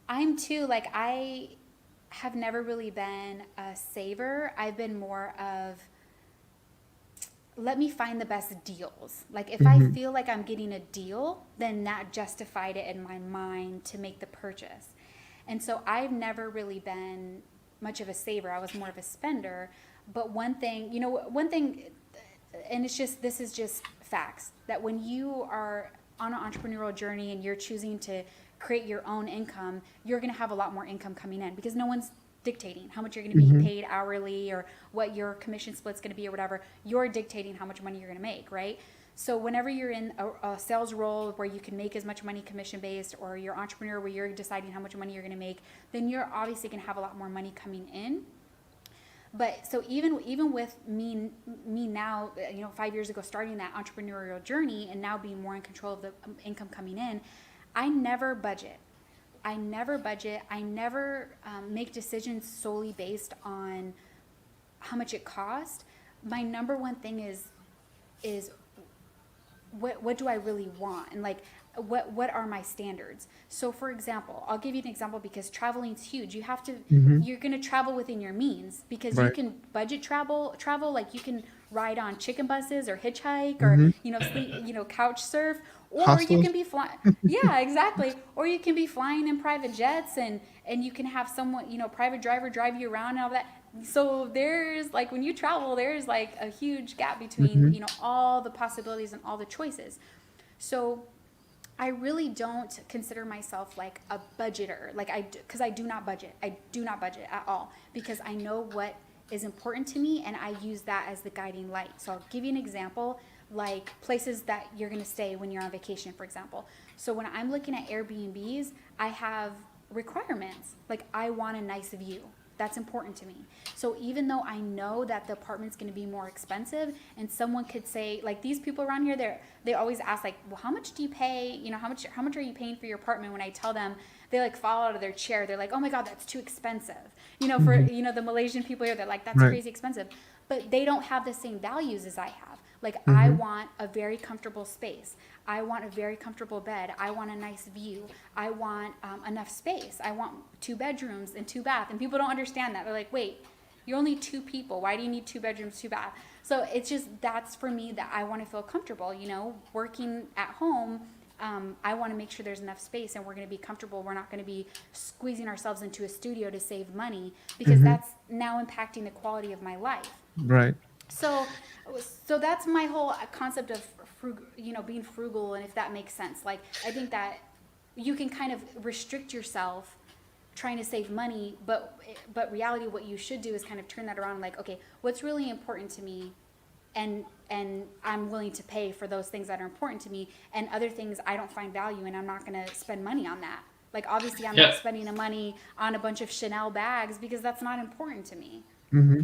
I'm too like I have never really been a saver. I've been more of let me find the best deals. Like if I Hmm. feel like I'm getting a deal, then that justified it in my mind to make the purchase. And so I've never really been much of a saver. I was more of a spender. But one thing, and it's just, this is just facts, that when you are on an entrepreneurial journey and you're choosing to create your own income, you're going to have a lot more income coming in because no one's dictating how much you're going to be Hmm. paid hourly or what your commission split's going to be or whatever. You're dictating how much money you're going to make, right? So whenever you're in a sales role where you can make as much money commission based, or you're entrepreneur where you're deciding how much money you're going to make, then you're obviously going to have a lot more money coming in. But so even with me now, 5 years ago starting that entrepreneurial journey and now being more in control of the income coming in, I never budget. I never budget. I never make decisions solely based on how much it costs. My number one thing is what do I really want, and like what are my standards. So for example, I'll give you an example because traveling is huge. Hmm. You're going to travel within your means because you Right. can budget travel like you can ride on chicken buses or hitchhike or Hmm. sleep, couch surf, or you Hostels. can be flying. Yeah, exactly. Or you can be flying in private jets and you can have someone, private driver drive you around and all that. So there's like when you travel, there's like a huge gap between Hmm. all the possibilities and all the choices. So I really don't consider myself like a budgeter, like because I do not budget. I do not budget at all because I know what is important to me and I use that as the guiding light. So I'll give you an example, like places that you're going to stay when you're on vacation, for example. So when I'm looking at Airbnbs, I have requirements. Like I want a nice view. That's important to me. So even though I know that the apartment's going to be more expensive, and someone could say, like these people around here, they always ask like, well, how much do you pay? How much are you paying for your apartment? When I tell them, they like fall out of their chair. They're like, oh my god, that's too expensive. For Hmm. the Malaysian people here, they're like, that's Right. crazy expensive. But they don't have the same values as I have. Like I Hmm. want a very comfortable space. I want a very comfortable bed. I want a nice view. I want enough space. I want 2 bedrooms and 2 bath. And people don't understand that. They're like, wait, you're only 2 people. Why do you need 2 bedrooms, 2 bath? So it's just that's for me that I want to feel comfortable. Working at home, I want to make sure there's enough space and we're going to be comfortable. We're not going to be squeezing ourselves into a studio to save money because Mm-hmm. that's now impacting the quality of my life. Right. So, so that's my whole concept of being frugal, and if that makes sense. Like, I think that you can kind of restrict yourself trying to save money, but reality, what you should do is kind of turn that around. Like, okay, what's really important to me, and I'm willing to pay for those things that are important to me, and other things I don't find value in, I'm not going to spend money on that. Like, obviously, I'm not Yeah, spending the money on a bunch of Chanel bags because that's not important to me. Mm-hmm.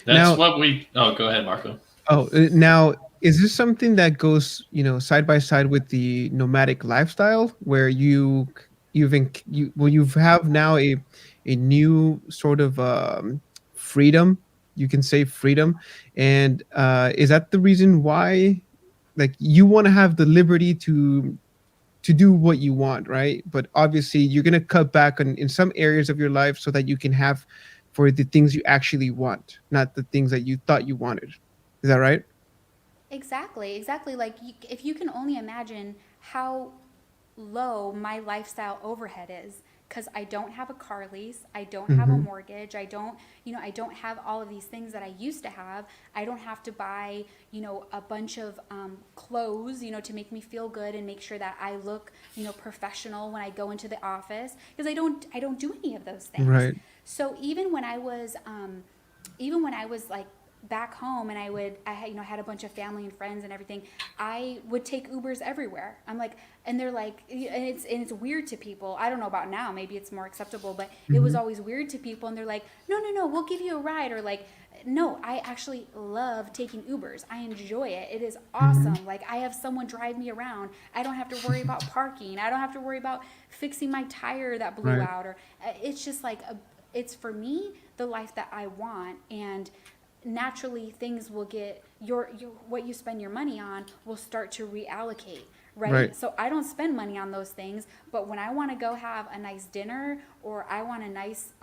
that's Now, what we. Oh, go ahead, Marco. now, is this something that goes, side by side with the nomadic lifestyle, where you have now a new sort of freedom? You can say freedom, and is that the reason why, like, you want to have the liberty to do what you want, right? But obviously, you're gonna cut back on in some areas of your life so that you can have for the things you actually want, not the things that you thought you wanted. Is that right? Exactly, exactly. Like, if you can only imagine how low my lifestyle overhead is, because I don't have a car lease, I don't have a Mm-hmm. mortgage, I don't have all of these things that I used to have. I don't have to buy, a bunch of clothes, to make me feel good and make sure that I look, professional when I go into the office, because I don't do any of those things. Right. So even when I was like back home and I had, had a bunch of family and friends and everything, I would take Ubers everywhere. I'm like, and they're like, and it's weird to people. I don't know about now, maybe it's more acceptable, but it was Mm-hmm. always weird to people, and they're like, no, no, no, we'll give you a ride, or like, no, I actually love taking Ubers. I enjoy it. It is Mm-hmm. awesome. Like, I have someone drive me around. I don't have to worry about parking. I don't have to worry about fixing my tire that blew Right. out, or it's just like it's for me the life that I want. And naturally things will get your what you spend your money on will start to reallocate, Right. right? So I don't spend money on those things, but when I want to go have a nice dinner, or I want a nice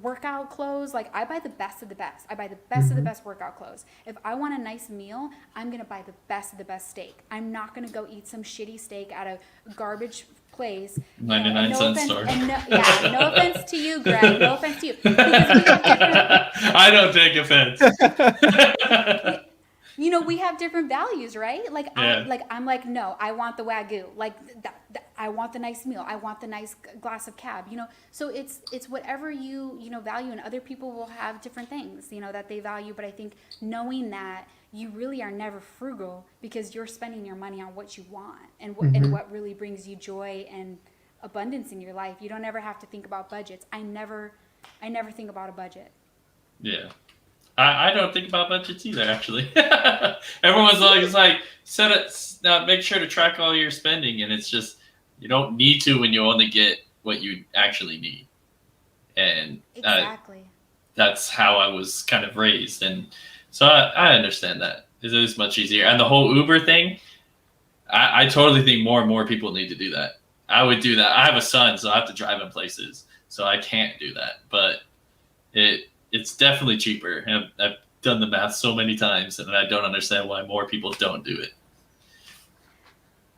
workout clothes, like, I buy the best of the best. I buy the best of the Mm-hmm. best workout clothes. If I want a nice meal, I'm gonna buy the best of the best steak. I'm not gonna go eat some shitty steak at a garbage place. And 99-cent store. yeah, no offense to you, Greg. No offense to you, because we have different I don't take offense. we have different values, right? Like, Yeah. I'm like, no, I want the wagyu. Like, I want the nice meal. I want the nice glass of cab. So it's whatever you value, and other people will have different things that they value. But I think knowing that you really are never frugal because you're spending your money on what you want, and Mm-hmm. what really brings you joy and abundance in your life. You don't ever have to think about budgets. I never think about a budget. Yeah. I don't think about budgets either, actually. Everyone's like, it's See? like, set it, make sure to track all your spending, and it's just, you don't need to when you only get what you actually need. And Exactly. that's how I was kind of raised. And so I understand that. It is much easier. And the whole Uber thing, I totally think more and more people need to do that. I would do that. I have a son, so I have to drive him places, so I can't do that. But it's definitely cheaper. And I've done the math so many times, and I don't understand why more people don't do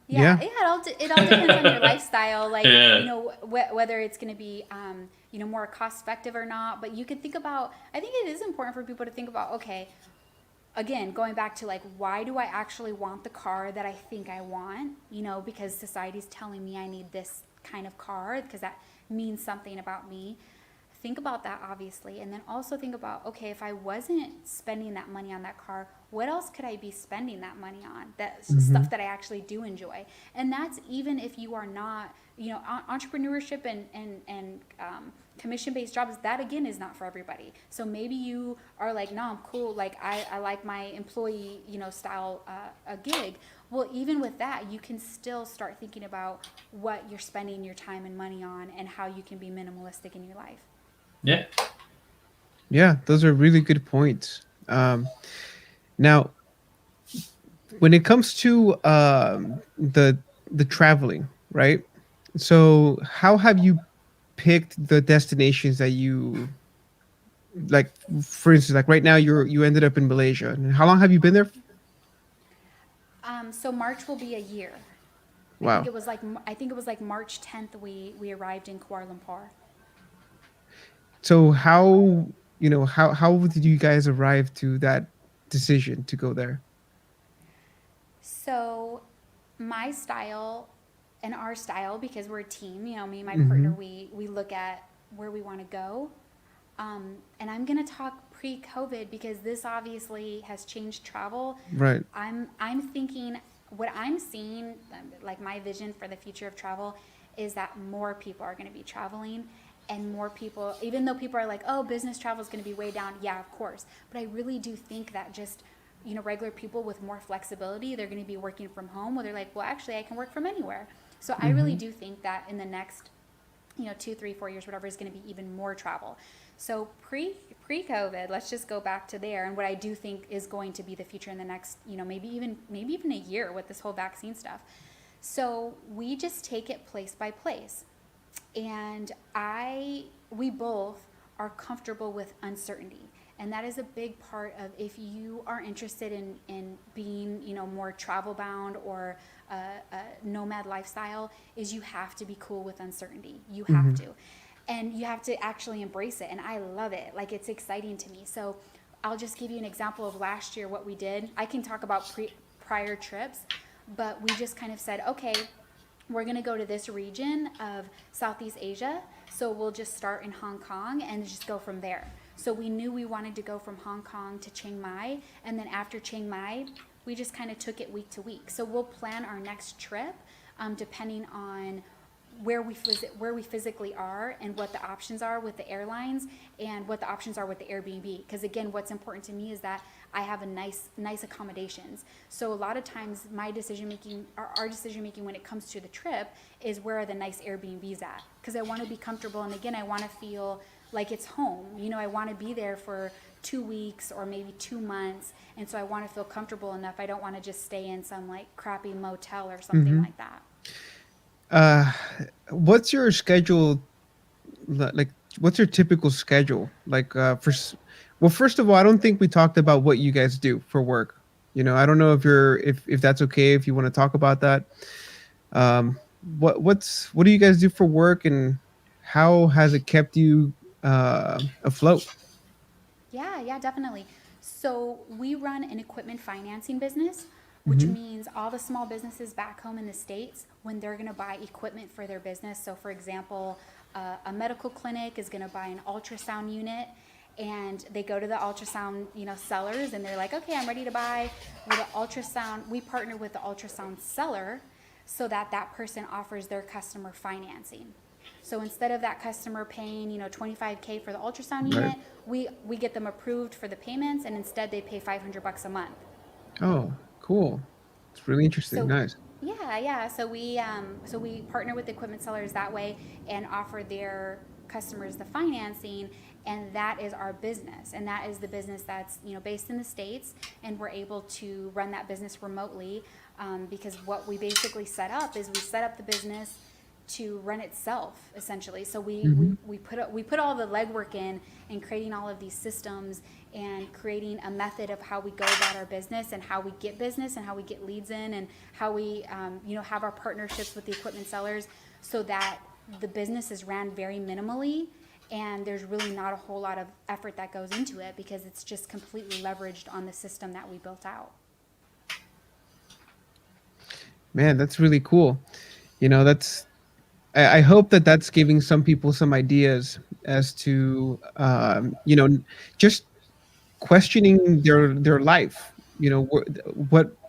Yeah, Yeah. it all depends on your it. lifestyle, like, Yeah, whether it's going to be more cost effective or not. But you could think about. I think it is important for people to think about. Okay, again, going back to, like, why do I actually want the car that I think I want? Because society's telling me I need this kind of car because that means something about me. Think about that, obviously, and then also think about, okay, if I wasn't spending that money on that car, what else could I be spending that money on? That's Mm-hmm. stuff that I actually do enjoy. And that's even if you are not, entrepreneurship and commission based jobs, that again is not for everybody. So maybe you are like, no, I'm cool, like, I like my employee style a gig. Well, even with that, you can still start thinking about what you're spending your time and money on, and how you can be minimalistic in your life. yeah. Yeah, those are really good points. Now, when it comes to the traveling, right? So, how have you picked the destinations that you like? For instance, like right now, you ended up in Malaysia. And how long have you been there? So March will be a year. Wow. I think it was like March 10th we arrived in Kuala Lumpur. So how did you guys arrive to that decision to go there? So my style and our style, because we're a team, you know, me and my partner, Hmm. we look at where we want to go. And I'm gonna talk pre-COVID because this obviously has changed travel. Right. I'm thinking what I'm seeing, like my vision for the future of travel, is that more people are going to be traveling, and more people, even though people are like, oh, business travel is going to be way down. Yeah, of course, but I really do think that just, you know, regular people with more flexibility, they're going to be working from home, where they're like, well, actually, I can work from anywhere. So I really Hmm. do think that in the next, you know, 2, 3, 4 years, whatever, is going to be even more travel. So pre COVID, let's just go back to there, and what I do think is going to be the future in the next, you know, maybe even a year with this whole vaccine stuff. So we just take it place by place, and we both are comfortable with uncertainty, and that is a big part of, if you are interested in being, you know, more travel bound or a nomad lifestyle, is you have to be cool with uncertainty. You have Hmm. to, and you have to actually embrace it, and I love it. Like, it's exciting to me. So I'll just give you an example of last year what we did. I can talk about prior trips, but we just kind of said, okay, we're going to go to this region of Southeast Asia. So we'll just start in Hong Kong and just go from there. So we knew we wanted to go from Hong Kong to Chiang Mai. And then after Chiang Mai, we just kind of took it week to week. So we'll plan our next trip depending on where we physically are, and what the options are with the airlines, and what the options are with the Airbnb. Because again, what's important to me is that I have a nice accommodations. So a lot of times my decision making, or our decision making when it comes to the trip, is where are the nice Airbnbs at? Because I want to be comfortable, and again, I want to feel like it's home. You know, I want to be there for 2 weeks or maybe 2 months, and so I want to feel comfortable enough. I don't want to just stay in some like crappy motel or something Hmm. like that. Uh, what's your schedule like? What's your typical schedule like? Well, first of all, I don't think we talked about what you guys do for work. I don't know if that's okay if you want to talk about that. What do you guys do for work, and how has it kept you afloat? Yeah, yeah, definitely. So we run an equipment financing business, which Hmm. means all the small businesses back home in the States, when they're going to buy equipment for their business. So, for example, a medical clinic is going to buy an ultrasound unit, and they go to the ultrasound, you know, sellers, and they're like, okay, I'm ready to buy with an ultrasound. We partner with the ultrasound seller so that that person offers their customer financing. So instead of that customer paying, you know, 25K for the ultrasound Right. unit, we get them approved for the payments, and instead they pay $500 a month. Oh, cool. It's really interesting. So Nice. yeah, yeah. So we partner with equipment sellers that way and offer their customers the financing, and that is our business, and that is the business that's, you know, based in the States, and we're able to run that business remotely, because what we basically set up is we set up the business to run itself essentially. So Hmm. we put all the legwork in creating all of these systems, and creating a method of how we go about our business, and how we get business, and how we get leads in, and how we, you know, have our partnerships with the equipment sellers, so that the business is ran very minimally, and there's really not a whole lot of effort that goes into it, because it's just completely leveraged on the system that we built out. Man, that's really cool. That's I hope that that's giving some people some ideas as to just questioning their life.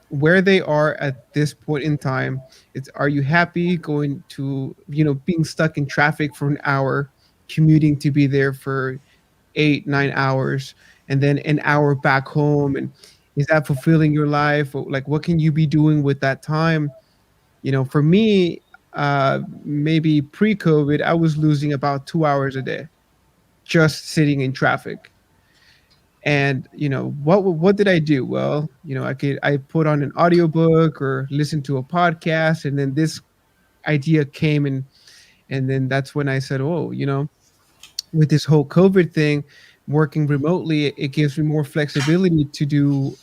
Where they are at this point in time. It's, are you happy going to, being stuck in traffic for an hour, commuting to be there for 8 9 hours, and then an hour back home, and is that fulfilling your life? Or, like, what can you be doing with that time? For me, maybe pre-COVID, I was losing about 2 hours a day just sitting in traffic. And what did I do? Well, I put on an audiobook or listen to a podcast, and then this idea came, and then that's when I said, oh, with this whole COVID thing, working remotely, it gives me more flexibility to do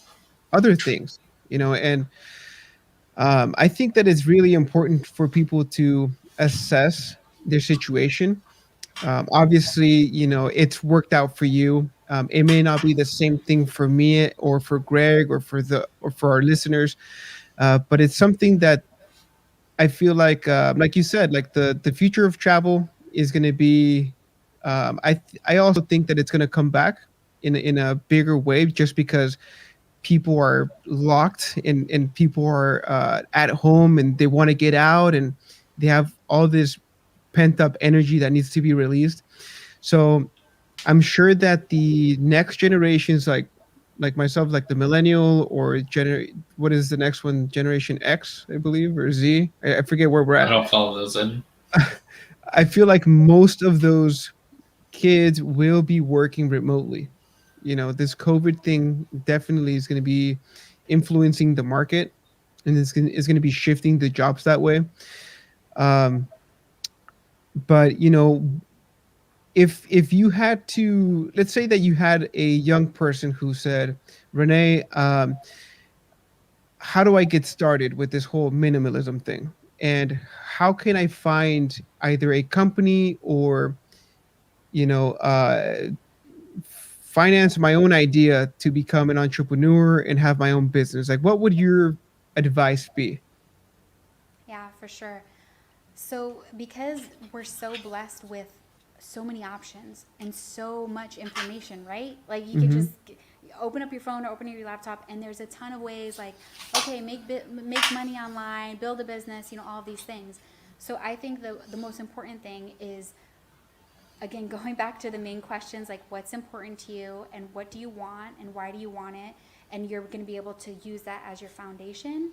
other things. And I think that it's really important for people to assess their situation. Obviously, it's worked out for you. It may not be the same thing for me or for Greg or for our listeners, but it's something that I feel like you said, like the future of travel is going to be. I also think that it's going to come back in a bigger way, just because people are locked and people are at home and they want to get out and they have all this pent up energy that needs to be released. So I'm sure that the next generations, like myself, like the millennial or what is the next one, Generation X, I believe, or Z. I forget where we're I at. don't follow those in. I feel like most of those kids will be working remotely. This COVID thing definitely is going to be influencing the market, and it's going to be shifting the jobs that way. Um, but if you had to, let's say that you had a young person who said, Renee, how do I get started with this whole minimalism thing, and how can I find either a company or you know uh, finance my own idea to become an entrepreneur and have my own business? Like, what would your advice be? Yeah, for sure. So, because we're so blessed with so many options and so much information, right? Like you could Mm-hmm. just open up your phone or open your laptop, and there's a ton of ways. Like, okay, make money online, build a business, all of these things. So, I think the most important thing is, again, going back to the main questions, like what's important to you and what do you want and why do you want it, and you're going to be able to use that as your foundation.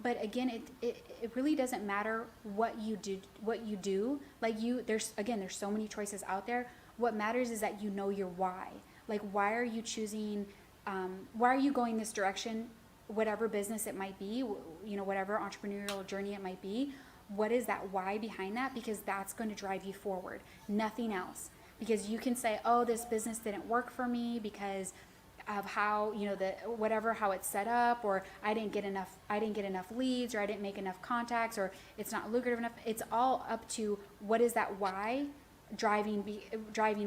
But again, it really doesn't matter what you do. Like, there's so many choices out there. What matters is that you know your why. Like, why are you choosing, why are you going this direction, whatever business it might be, whatever entrepreneurial journey it might be. What is that why behind that? Because that's going to drive you forward, nothing else. Because you can say, oh, this business didn't work for me because of how, the whatever, how it's set up, or I didn't get enough leads, or I didn't make enough contacts, or it's not lucrative enough. It's all up to what is that why driving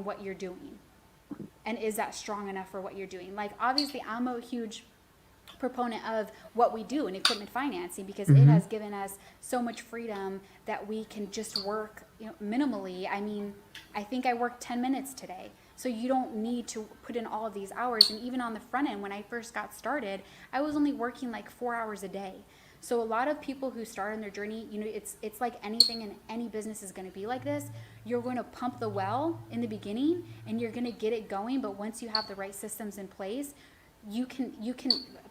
what you're doing, and is that strong enough for what you're doing. Like, obviously, I'm a huge proponent of what we do in equipment financing, because it Mm-hmm. has given us so much freedom that we can just work, minimally. I mean, I think I worked 10 minutes today. So you don't need to put in all of these hours. And even on the front end, when I first got started, I was only working like 4 hours a day. So a lot of people who start on their journey, it's like anything, and any business is going to be like this. You're going to pump the well in the beginning, and you're going to get it going. But once you have the right systems in place, you can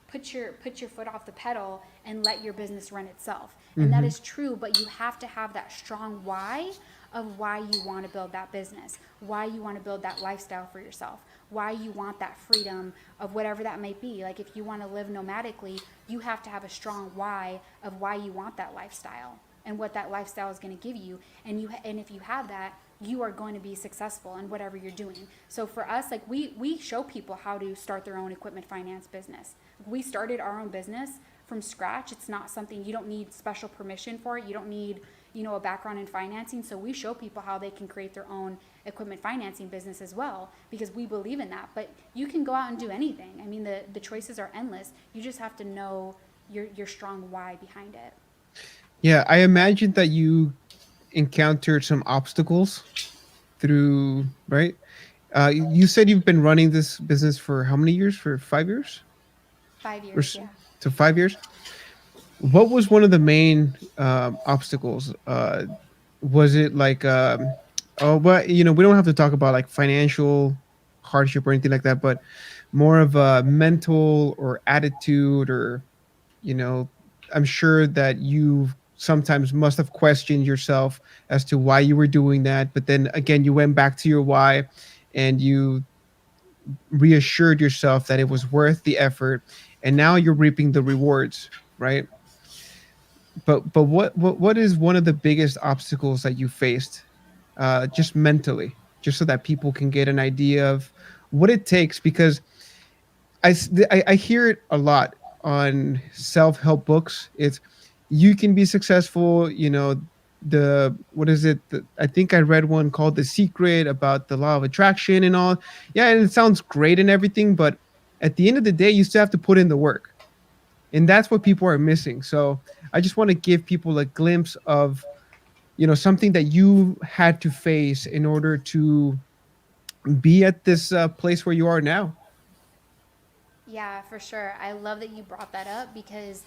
put your foot off the pedal and let your business run itself. And that Mm-hmm. is true, but you have to have that strong why of why you want to build that business, why you want to build that lifestyle for yourself, why you want that freedom of whatever that might be. Like, if you want to live nomadically, you have to have a strong why of why you want that lifestyle and what that lifestyle is going to give you. And if you have that, you are going to be successful in whatever you're doing. So for us, like, we show people how to start their own equipment finance business. We started our own business from scratch. It's not something, you don't need special permission for it. You don't need, a background in financing. So we show people how they can create their own equipment financing business as well, because we believe in that. But you can go out and do anything. I mean, the choices are endless. You just have to know your strong why behind it. Yeah, I imagine that you encountered some obstacles through, right? You said you've been running this business for how many years? For 5 years, 5 years, yeah. to 5 years. What was one of the main obstacles? Was it like, oh, but we don't have to talk about like financial hardship or anything like that, but more of a mental or attitude, or you know, I'm sure that you sometimes must have questioned yourself as to why you were doing that, but then again, you went back to your why, and you reassured yourself that it was worth the effort, and now you're reaping the rewards, right? But what is one of the biggest obstacles that you faced, just mentally, just so that people can get an idea of what it takes? Because I hear it a lot. on self-help books. It's you can be successful, the what is it? I think I read one called The Secret about the law of attraction and all. Yeah, and it sounds great and everything, but at the end of the day, you still have to put in the work. And that's what people are missing. So I just want to give people a glimpse of, something that you had to face in order to be at this place where you are now. Yeah, for sure. I love that you brought that up because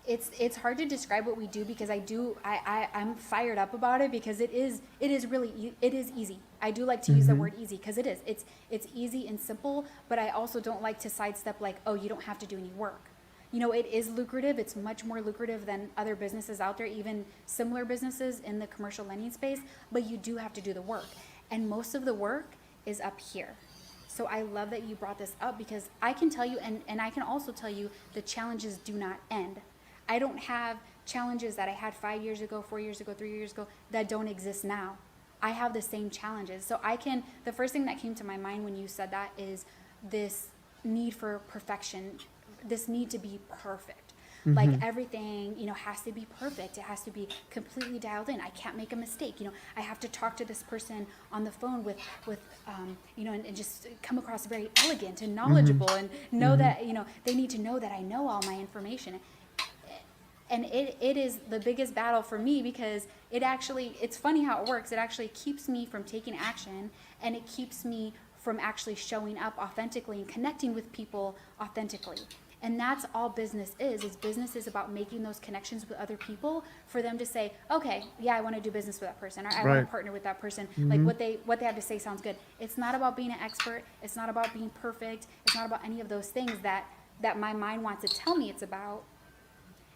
it's hard to describe what we do because I'm fired up about it because it is really it is easy. I do like to use the Hmm. word easy because it's easy and simple, but I also don't like to sidestep like, oh, you don't have to do any work. It is lucrative. It's much more lucrative than other businesses out there, even similar businesses in the commercial lending space, but you do have to do the work. And most of the work is up here. So I love that you brought this up because I can tell you, and I can also tell you, the challenges do not end. I don't have challenges that I had 5 years ago, 4 years ago, 3 years ago that don't exist now. I have the same challenges. So the first thing that came to my mind when you said that is this need for perfection, this need to be perfect. Like Hmm. everything, has to be perfect. It has to be completely dialed in. I can't make a mistake. I have to talk to this person on the phone and just come across very elegant and Hmm. knowledgeable and know Hmm. that, they need to know that I know all my information. And it is the biggest battle for me because it's funny how it works. It actually keeps me from taking action, and it keeps me from actually showing up authentically and connecting with people authentically. And that's all business is business is about making those connections with other people for them to say, okay, yeah, I want to do business with that person, or I want to Right. partner with that person. Like Hmm. what they have to say sounds good. It's not about being an expert. It's not about being perfect. It's not about any of those things that my mind wants to tell me it's about.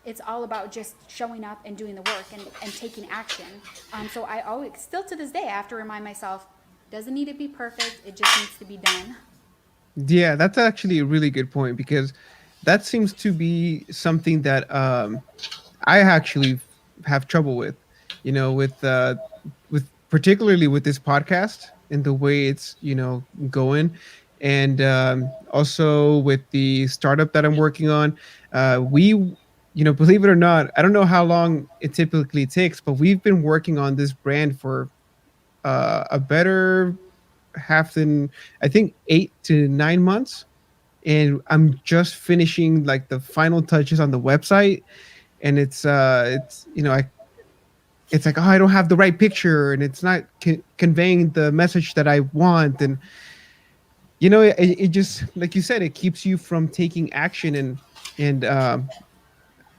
It's all about just showing up and doing the work and taking action. So I always, still to this day, I have to remind myself, doesn't need to be perfect. It just needs to be done. Yeah, that's actually a really good point because that seems to be something that I actually have trouble with, with particularly with this podcast and the way it's going, and also with the startup that I'm working on. Believe it or not, I don't know how long it typically takes, but we've been working on this brand for a better half than I think 8 to 9 months, and I'm just finishing like the final touches on the website, and it's like, oh, I don't have the right picture and it's not conveying the message that I want. And it just, like you said, it keeps you from taking action. And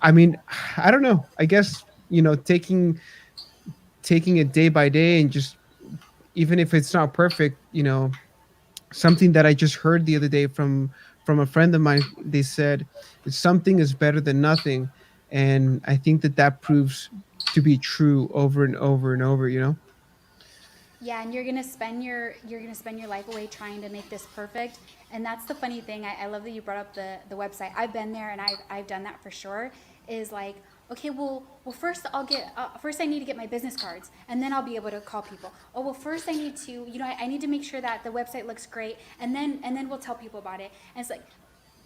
I mean, I don't know, I guess, taking it day by day, and just, even if it's not perfect, something that I just heard the other day from a friend of mine. They said something is better than nothing, and I think that that proves to be true over and over and over. Yeah, and you're gonna spend your life away trying to make this perfect. And that's the funny thing. I love that you brought up the website. I've been there and I've done that for sure. Is like, okay, well first first I need to get my business cards and then I'll be able to call people. Oh well, first I need to I need to make sure that the website looks great, and then we'll tell people about it. And it's like,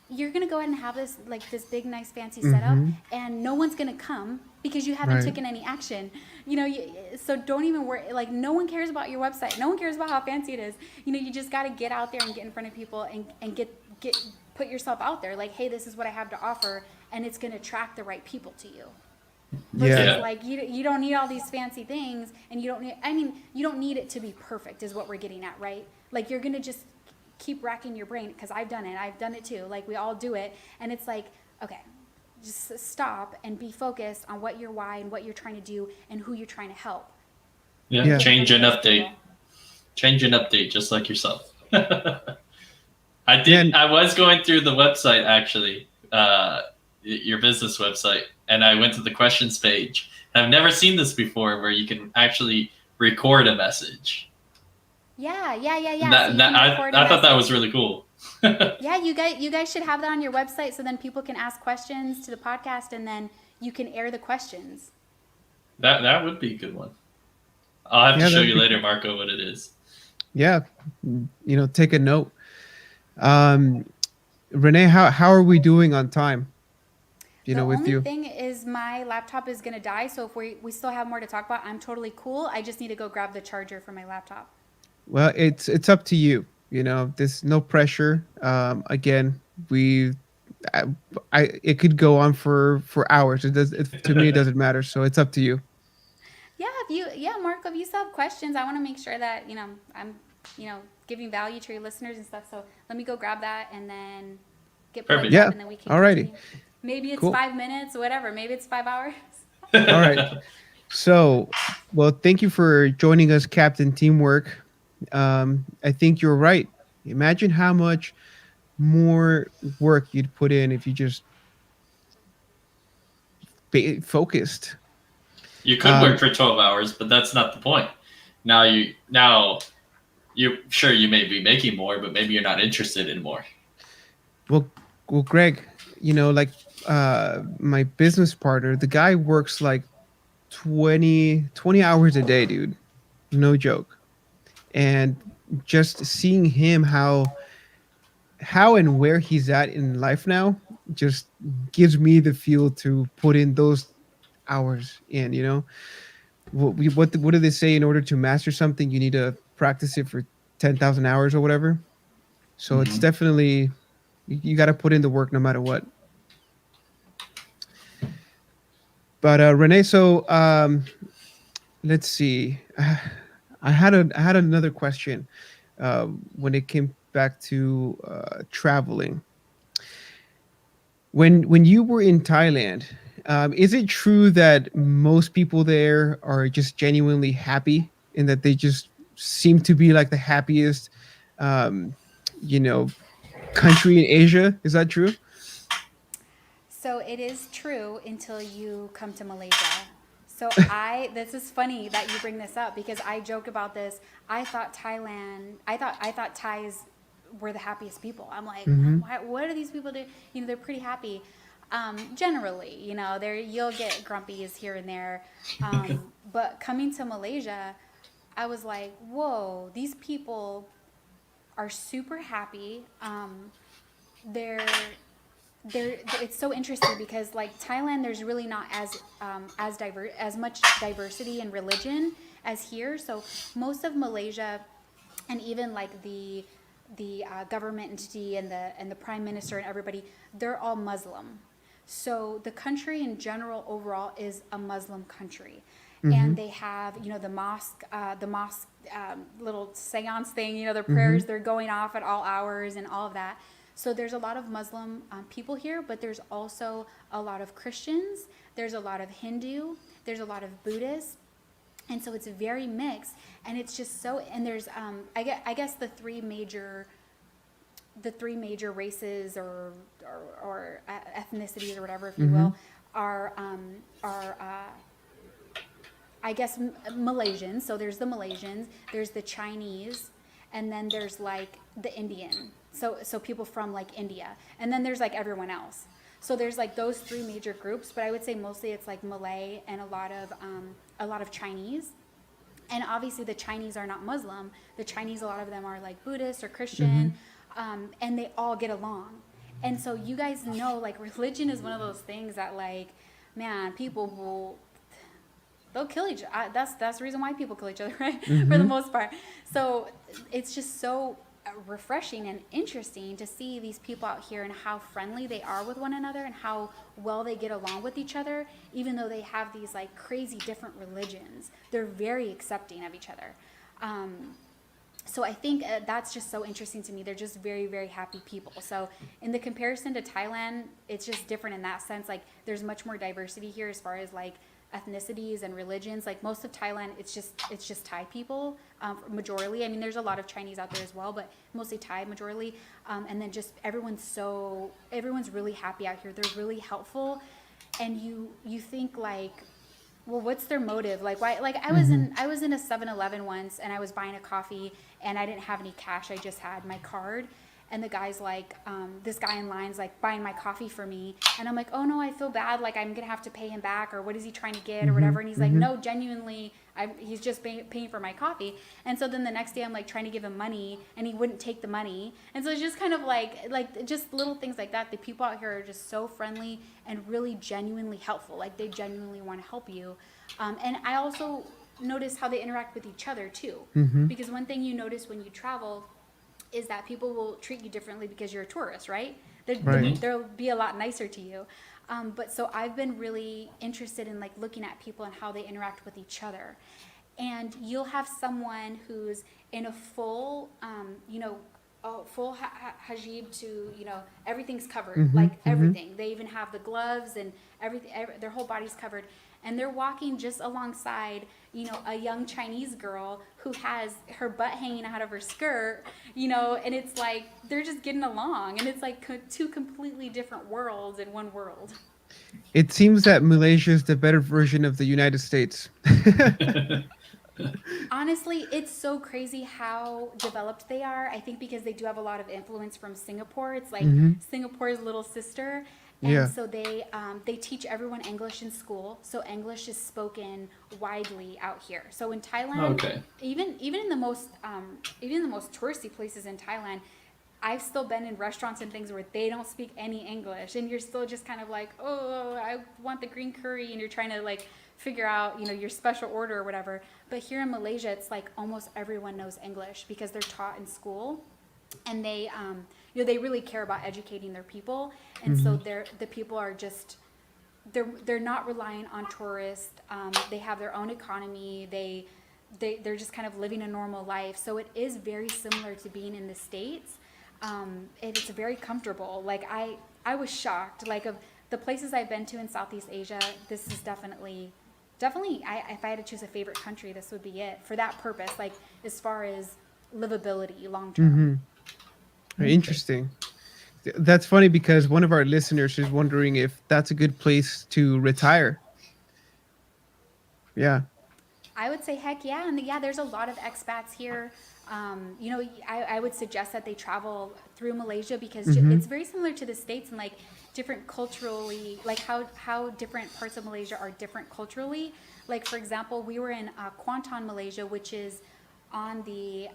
you're gonna go ahead and have this big nice fancy setup, Mm-hmm. and no one's gonna come because you haven't Right. taken any action. So don't even worry. Like, no one cares about your website. No one cares about how fancy it is. You just got to get out there and get in front of people and get put yourself out there. Like, hey, this is what I have to offer, and it's gonna attract the right people to you. Yeah. Versus Yeah. like, you don't need all these fancy things, and you don't need it to be perfect is what we're getting at, right? Like, you're gonna just keep racking your brain, because I've done it too, like we all do it. And it's like, okay, just stop and be focused on what your why and what you're trying to do and who you're trying to help, Yeah. and Yeah. get in front Change of and those update. people. Change and update, just like yourself. I Yeah. did. I was going through the website actually, your business website, and I went to the questions page. I've never seen this before, where you can actually record a message. Yeah, yeah, yeah, yeah. So That, you that can record a I thought that message. was really cool. that Yeah, you guys should have that on your website, so then people can ask questions to the podcast, and then you can air the questions. that would be a good one. I'll have to Yeah, show that'd you be later, cool. Marco, what it is. Yeah. Take a note. Um, Renee, how are we doing on time? The With only you? thing is my laptop is going to die, so if we still have more to talk about, I'm totally cool. I just need to go grab the charger for my laptop. Well, it's up to you. There's no pressure. Again, we, I, it could go on for hours. To me, it doesn't matter. So it's up to you. Yeah, Marco, if you still have questions, I want to make sure that, I'm, giving value to your listeners and stuff. So let me go grab that and then get plugged Perfect. up Yeah. and then we can Alrighty. continue. Maybe it's Cool. 5 minutes, whatever. Maybe it's 5 hours. All right. So, well, thank you for joining us, Captain Teamwork. I think you're right. Imagine how much more work you'd put in if you just focused. You could work Um, for 12 hours, but that's not the point. Now you sure you may be making more, but maybe you're not interested in more. well, Greg, like my business partner, the guy works like 20 hours a day, dude. No joke. And just seeing him how and where he's at in life now just gives me the fuel to put in those hours in. What do they say? In order to master something, you need to practice it for 10,000 hours or whatever. So it's Hmm. definitely, you got to put in the work no matter what. But Renee, so let's see. I had another question when it came back to traveling. When you were in Thailand, is it true that most people there are just genuinely happy and that they just seem to be like the happiest, um, you know, country in Asia? Is that true? So it is true until you come to Malaysia. This is funny that you bring this up because I joke about this. I thought Thais were the happiest people. I'm like, Hmm. what are these people do? They're pretty happy. Generally, you'll get grumpies here and there. But coming to Malaysia, I was like, whoa, these people are super happy. They're it's so interesting because like Thailand, there's really not as much diversity in religion as here. So most of Malaysia, and even like the government entity and the prime minister and everybody, they're all Muslim. So the country in general overall is a Muslim country. And Hmm. they have, the mosque little seance thing, their Hmm. prayers, they're going off at all hours and all of that. So there's a lot of Muslim people here, but there's also a lot of Christians, there's a lot of Hindu, there's a lot of Buddhists, and so it's very mixed. And it's just so, and there's I guess the three major races or ethnicities or whatever, if you will, Hmm. are I guess Malaysians. So there's the Malaysians, there's the Chinese, and then there's like the Indian. So people from like India, and then there's like everyone else. So there's like those three major groups, but I would say mostly it's like Malay and a lot of Chinese. And obviously the Chinese are not Muslim. The Chinese, a lot of them are like Buddhist or Christian, Hmm. and they all get along. And so you guys know, like religion is one of those things that like, man, people will they'll kill each other. That's the reason why people kill each other, right? For the Hmm. most part. So it's just so refreshing and interesting to see these people out here and how friendly they are with one another and how well they get along with each other, even though they have these like crazy different religions. They're very accepting of each other. Um, so I think that's just so interesting to me. They're just very, very happy people. So in the comparison to Thailand, it's just different in that sense. Like there's much more diversity here as far as like ethnicities and religions. Like most of Thailand, it's just Thai people, majorly. I mean, there's a lot of Chinese out there as well, but mostly Thai majorly. And then just everyone's really happy out here. They're really helpful, and you think like, well, what's their motive? Like why? Like Hmm. I was in a 7-Eleven once, and I was buying a coffee, and I didn't have any cash. I just had my card, and the guy's like, this guy in line's like buying my coffee for me, and I'm like, oh no, I feel bad, like I'm gonna have to pay him back, or what is he trying to get, or Mm-hmm. whatever. And he's like, Mm-hmm. no, genuinely, he's just paying for my coffee. And so then the next day I'm like trying to give him money, and he wouldn't take the money. And so it's just kind of like just little things like that. The people out here are just so friendly and really genuinely helpful. Like they genuinely want to help you. And I also notice how they interact with each other too, Mm-hmm. because one thing you notice when you travel is that people will treat you differently because you're a tourist, right? Right. They'll be a lot nicer to you. But so I've been really interested in like looking at people and how they interact with each other. And you'll have someone who's in a full, a full hijab to, everything's covered, Mm-hmm. like Mm-hmm. everything. They even have the gloves and everything, their whole body's covered. And they're walking just alongside, a young Chinese girl who has her butt hanging out of her skirt, and it's like they're just getting along. And it's like two completely different worlds in one world. It seems that Malaysia is the better version of the United States. Honestly, it's so crazy how developed they are. I think because they do have a lot of influence from Singapore. It's like Mm-hmm. Singapore's little sister, and Yeah. so they teach everyone English in school. So English is spoken widely out here. So in Thailand, Okay. even in the most even in the most touristy places in Thailand, I've still been in restaurants and things where they don't speak any English, and you're still just kind of like, oh, I want the green curry, and you're trying to like figure out, your special order or whatever. But here in Malaysia, it's like almost everyone knows English because they're taught in school, and they really care about educating their people, and Mm-hmm. so the people are just they're not relying on tourists. They have their own economy. They're just kind of living a normal life. So it is very similar to being in the States. And it's very comfortable. Like I was shocked. Like of the places I've been to in Southeast Asia, this is definitely. If I had to choose a favorite country, this would be it for that purpose. Like as far as livability long term. Mm-hmm. Okay. Interesting. That's funny because one of our listeners is wondering if that's a good place to retire. Yeah. I would say heck yeah, and yeah, there's a lot of expats here. I would suggest that they travel through Malaysia because Mm-hmm. it's very similar to the States and like different culturally, like how different parts of Malaysia are different culturally. Like for example, we were in Kuantan, Malaysia, which is on the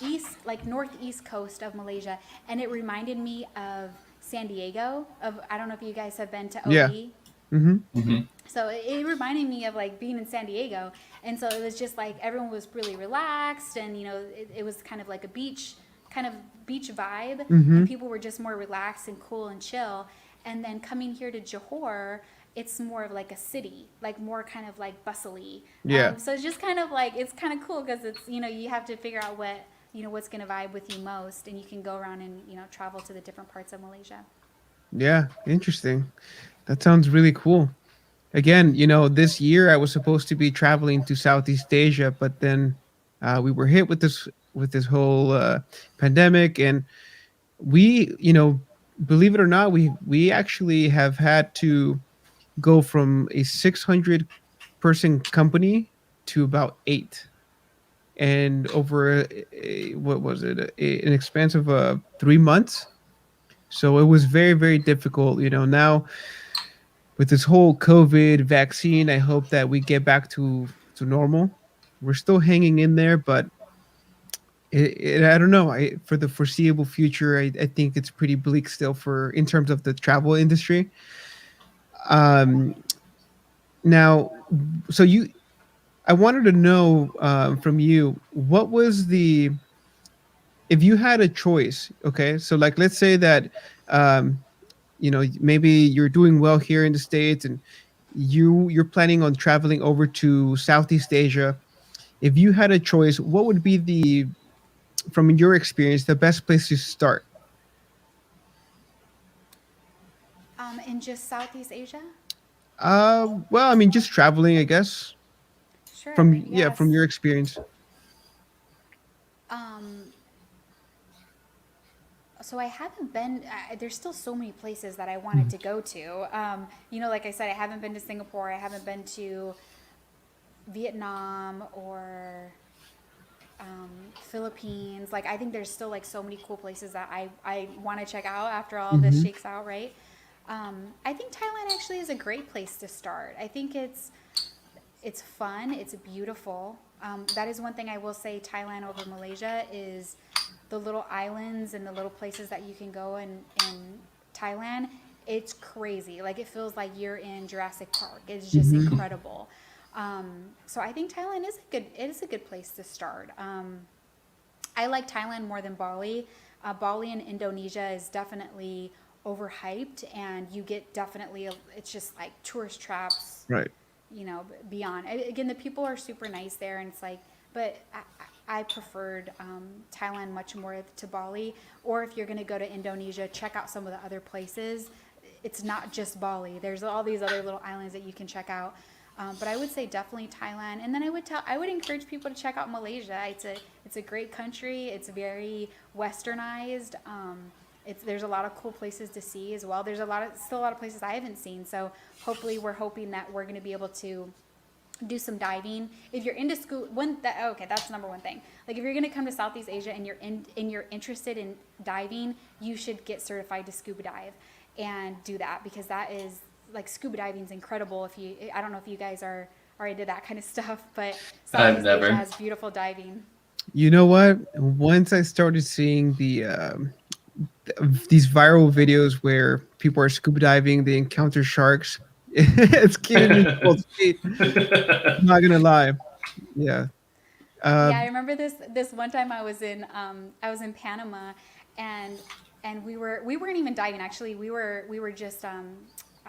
east, like northeast coast of Malaysia, and it reminded me of San Diego. I don't know if you guys have been to Yeah. OE. Mm-hmm. Hmm. So it reminded me of like being in San Diego, and so it was just like everyone was really relaxed, and it was kind of like a kind of beach vibe, Mm-hmm. and people were just more relaxed and cool and chill. And then coming here to Johor, it's more of like a city, like more kind of like bustly. Yeah. So it's just kind of like it's kind of cool because it's you have to figure out what's going to vibe with you most, and you can go around and travel to the different parts of Malaysia. Yeah. Interesting. That sounds really cool. Again, this year I was supposed to be traveling to Southeast Asia, but then we were hit with this whole pandemic, and we, believe it or not, we actually have had to go from a 600 person company to about eight, and over what was it, an expanse of 3 months. So it was very, very difficult. Now with this whole COVID vaccine, I hope that we get back to normal. We're still hanging in there, but I don't know. For the foreseeable future, I think it's pretty bleak still for in terms of the travel industry. Um, now, so I wanted to know from you, what was the if you had a choice? Okay, so like let's say that um, maybe you're doing well here in the States, and you're planning on traveling over to Southeast Asia. If you had a choice, what would be from your experience, the best place to start? In just Southeast Asia. Well, I mean, just traveling, I guess. Sure. From Yes. your experience. Um, so I haven't been. There's still so many places that I wanted to go to. Like I said, I haven't been to Singapore. I haven't been to Vietnam or Philippines. Like I think there's still like so many cool places that I want to check out after all this Hmm. shakes out, right? I think Thailand actually is a great place to start. I think it's fun, it's beautiful. That is one thing I will say Thailand over Malaysia is the little islands and the little places that you can go in Thailand. It's crazy. Like it feels like you're in Jurassic Park. It's just Hmm. incredible. So I think Thailand is a good. It is a good place to start. I like Thailand more than Bali. Bali in Indonesia is definitely overhyped, and you get definitely. It's just like tourist traps, Right. beyond. Again, the people are super nice there, and it's like, but I preferred Thailand much more to Bali. Or if you're going to go to Indonesia, check out some of the other places. It's not just Bali. There's all these other little islands that you can check out. But I would say definitely Thailand, and then I would encourage people to check out Malaysia. It's a great country. It's very westernized. There's a lot of cool places to see as well. There's still a lot of places I haven't seen. So hopefully we're hoping that we're going to be able to do some diving. If you're into school, okay, that's number one thing. Like if you're going to come to Southeast Asia and you're interested in diving, you should get certified to scuba dive and do that, because that is like scuba diving is incredible. I don't know if you guys are into that kind of stuff, but I've Southeast Asia never. has beautiful diving. You know what? Once I started seeing these viral videos where people are scuba diving, they encounter sharks. It's giving me cold feet. I'm not gonna lie. Yeah. Uh, Yeah, I remember this one time I was in Panama, and we weren't even diving actually. We were just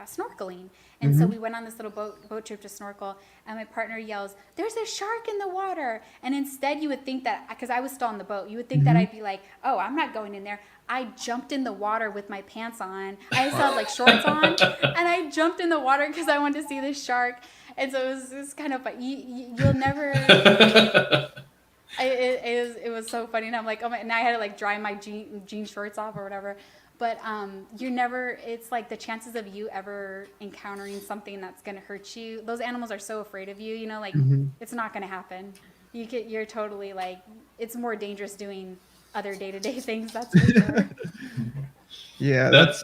snorkeling, and so mhm. we went on this little boat trip to snorkel, and my partner yells, "There's a shark in the water!" And instead, you would think that because I was still on the boat, you would think that Mhm. I'd be like, "Oh, I'm not going in there." I jumped in the water with my pants on. I still had like shorts on, and I jumped in the water because I wanted to see the shark. And so it was kind of fun. You'll never. It was so funny, and I'm like, oh my, and I had to like dry my jean shorts off or whatever. But you're never. It's like the chances of you ever encountering something that's gonna hurt you. Those animals are so afraid of you. Like Mhm. it's not gonna happen. You're totally like it's more dangerous doing other day to day things. That's for sure. Yeah, That that's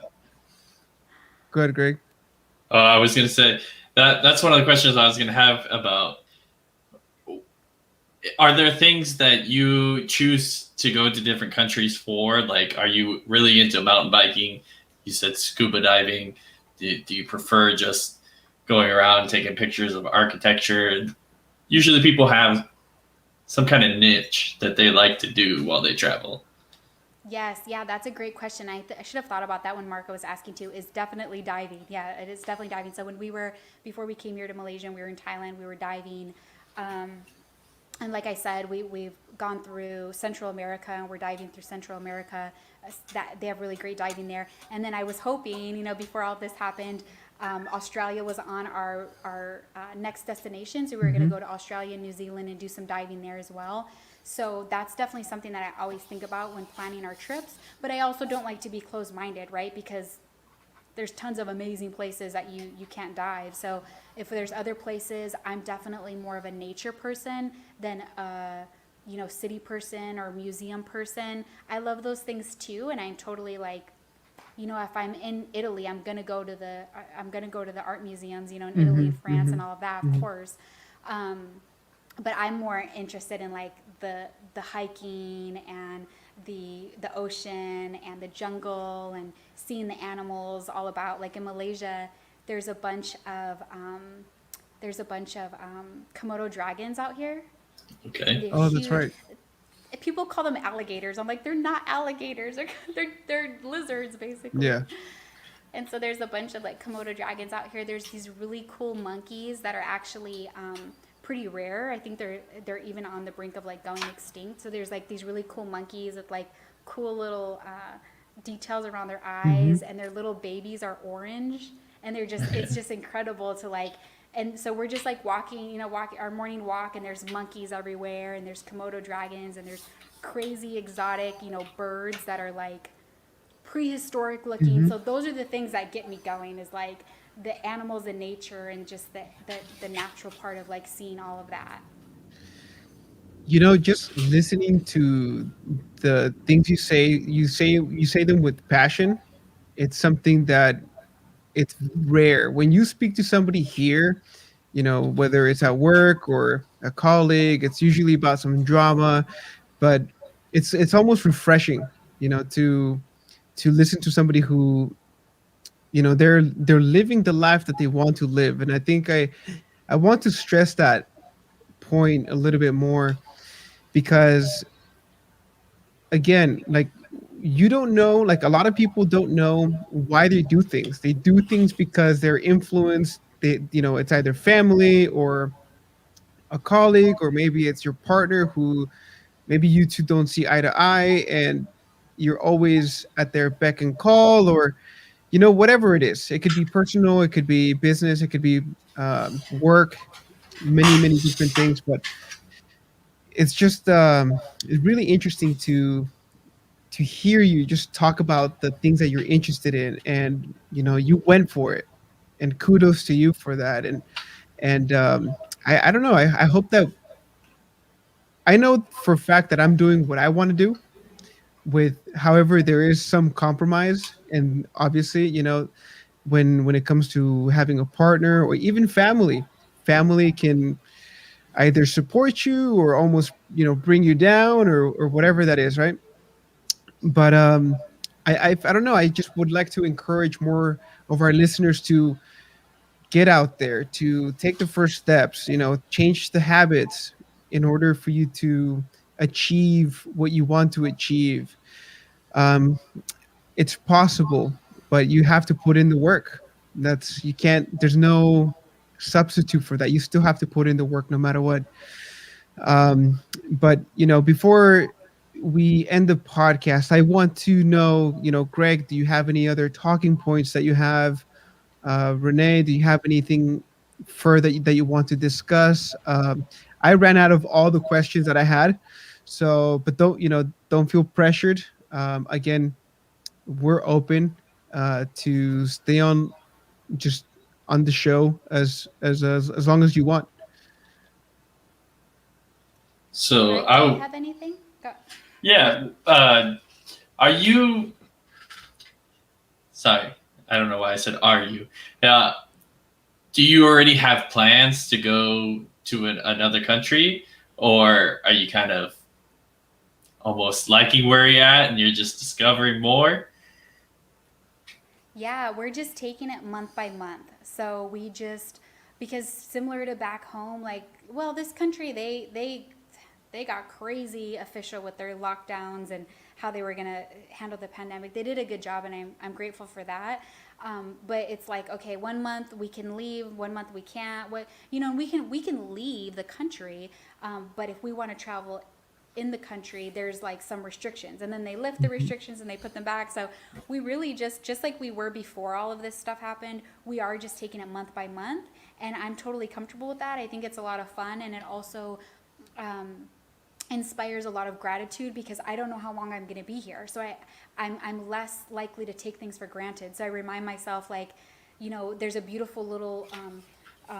good, Greg. I was gonna say that's one of the questions I was gonna have about. Are there things that you choose to go to different countries for? Like, are you really into mountain biking? You said scuba diving. Do you prefer just going around taking pictures of architecture? Usually, people have some kind of niche that they like to do while they travel. Yes, yeah, that's a great question. I should have thought about that when Marco was asking too. Is definitely diving. Yeah, it is definitely diving. So before we came here to Malaysia and we were in Thailand, we were diving. Um, and like I said, we've gone through Central America and we're diving through Central America. That they have really great diving there. And then I was hoping, before all this happened, Australia was on our next destination, so we were going to Mhm. go to Australia and New Zealand and do some diving there as well. So that's definitely something that I always think about when planning our trips. But I also don't like to be closed minded, right? Because there's tons of amazing places that you can't dive. So if there's other places, I'm definitely more of a nature person than a city person or museum person. I love those things too, and I'm totally like, if I'm in Italy, I'm gonna go to the art museums, in Italy and Mhm. France and Mhm. all of that, of Mhm. course. But I'm more interested in like the hiking and the ocean and the jungle and seeing the animals all about. Like in Malaysia, there's a bunch of Komodo dragons out here, and Okay. they're Oh, that's huge. right. People call them alligators. I'm like, they're not alligators. They're lizards basically. Yeah. And so there's a bunch of like Komodo dragons out here. There's these really cool monkeys that are actually pretty rare. I think they're even on the brink of like going extinct. So there's like these really cool monkeys with like cool little details around their eyes, Mhm. and their little babies are orange, and it's just incredible to like. And so we're just like walking, walking our morning walk, and there's monkeys everywhere, and there's Komodo dragons, and there's crazy exotic, birds that are like prehistoric looking. Mhm. So those are the things that get me going, is like the animals in nature and just the natural part of like seeing all of that. Just listening to the things you say them with passion. It's something that it's rare when you speak to somebody here, whether it's at work or a colleague. It's usually about some drama, but it's almost refreshing, to listen to somebody who, they're living the life that they want to live. And I think I want to stress that point a little bit more, because again, like, you don't know, like, a lot of people don't know why they do things. They do things because they're influenced. It's either family or a colleague, or maybe it's your partner who maybe you two don't see eye to eye, and you're always at their beck and call, or whatever it is. It could be personal, it could be business, it could be work, many different things. But it's really interesting to hear you just talk about the things that you're interested in, and you went for it, and kudos to you for that. And I don't know, I hope that I know for a fact that I'm doing what I want to do. With, however, there is some compromise, and obviously, when it comes to having a partner or even family can either support you or almost bring you down, or whatever that is, right? But I don't know. I just would like to encourage more of our listeners to get out there, to take the first steps. Change the habits in order for you to achieve what you want to achieve. Um, it's possible, but you have to put in the work. That's you can't. There's no substitute for that. You still have to put in the work no matter what. But before we end the podcast, I want to know, Greg, do you have any other talking points that you have? Renee, do you have anything further that you want to discuss? I ran out of all the questions that I had, so but don't feel pressured. Again, we're open to stay on, just on the show as long as you want. So Greg, do you have anything? Go. yeah, are you? Sorry, I don't know why I said are you. Yeah, do you already have plans to go to another country, or are you kind of almost liking where you're at and you're just discovering more? Yeah, we're just taking it month by month. So because similar to back home, like, well, this country, they got crazy official with their lockdowns and how they were gonna handle the pandemic. They did a good job, and I'm grateful for that. But it's like, okay, 1 month we can leave, 1 month we can't. We can leave the country, but if we want to travel in the country, there's like some restrictions, and then they lift the Mhm. restrictions and they put them back. So we really just like we were before all of this stuff happened, we are just taking it month by month, and I'm totally comfortable with that. I think it's a lot of fun, and it also um, inspires a lot of gratitude, because I don't know how long I'm going to be here. So I'm less likely to take things for granted. So I remind myself, like, there's a beautiful little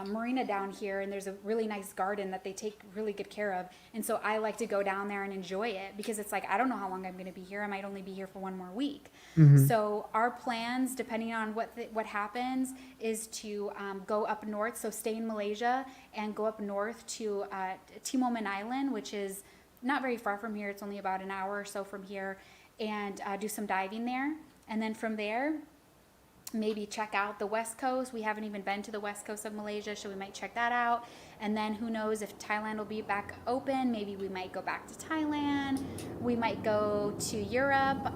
marina down here, and there's a really nice garden that they take really good care of. And so I like to go down there and enjoy it, because it's like, I don't know how long I'm going to be here. I might only be here for 1 more week. Mhm. So our plans, depending on what happens, is to go up north. So stay in Malaysia and go up north to Timoman Island, which is not very far from here. It's only about an hour or so from here, and do some diving there. And then from there, maybe check out the west coast. We haven't even been to the west coast of Malaysia, so we might check that out. And then who knows if Thailand will be back open. Maybe we might go back to Thailand. We might go to Europe.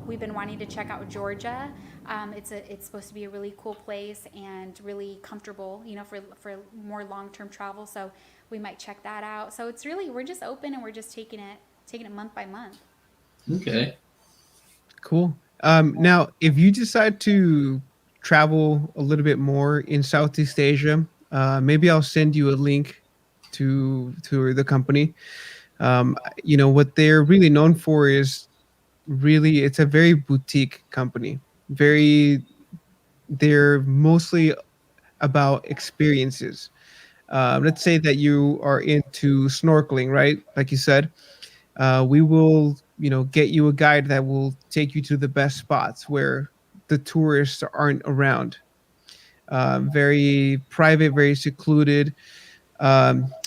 We've been wanting to check out Georgia. It's supposed to be a really cool place and really comfortable, for more long-term travel. So we might check that out. So it's really, we're just open, and we're just taking it month by month. Okay. Cool. Now, if you decide to travel a little bit more in Southeast Asia, maybe I'll send you a link to the company. What they're really known for is, really, it's a very boutique company. They're mostly about experiences. Let's say that you are into snorkeling, right? Like you said, we will, get you a guide that will take you to the best spots where the tourists aren't around. Very private, very secluded.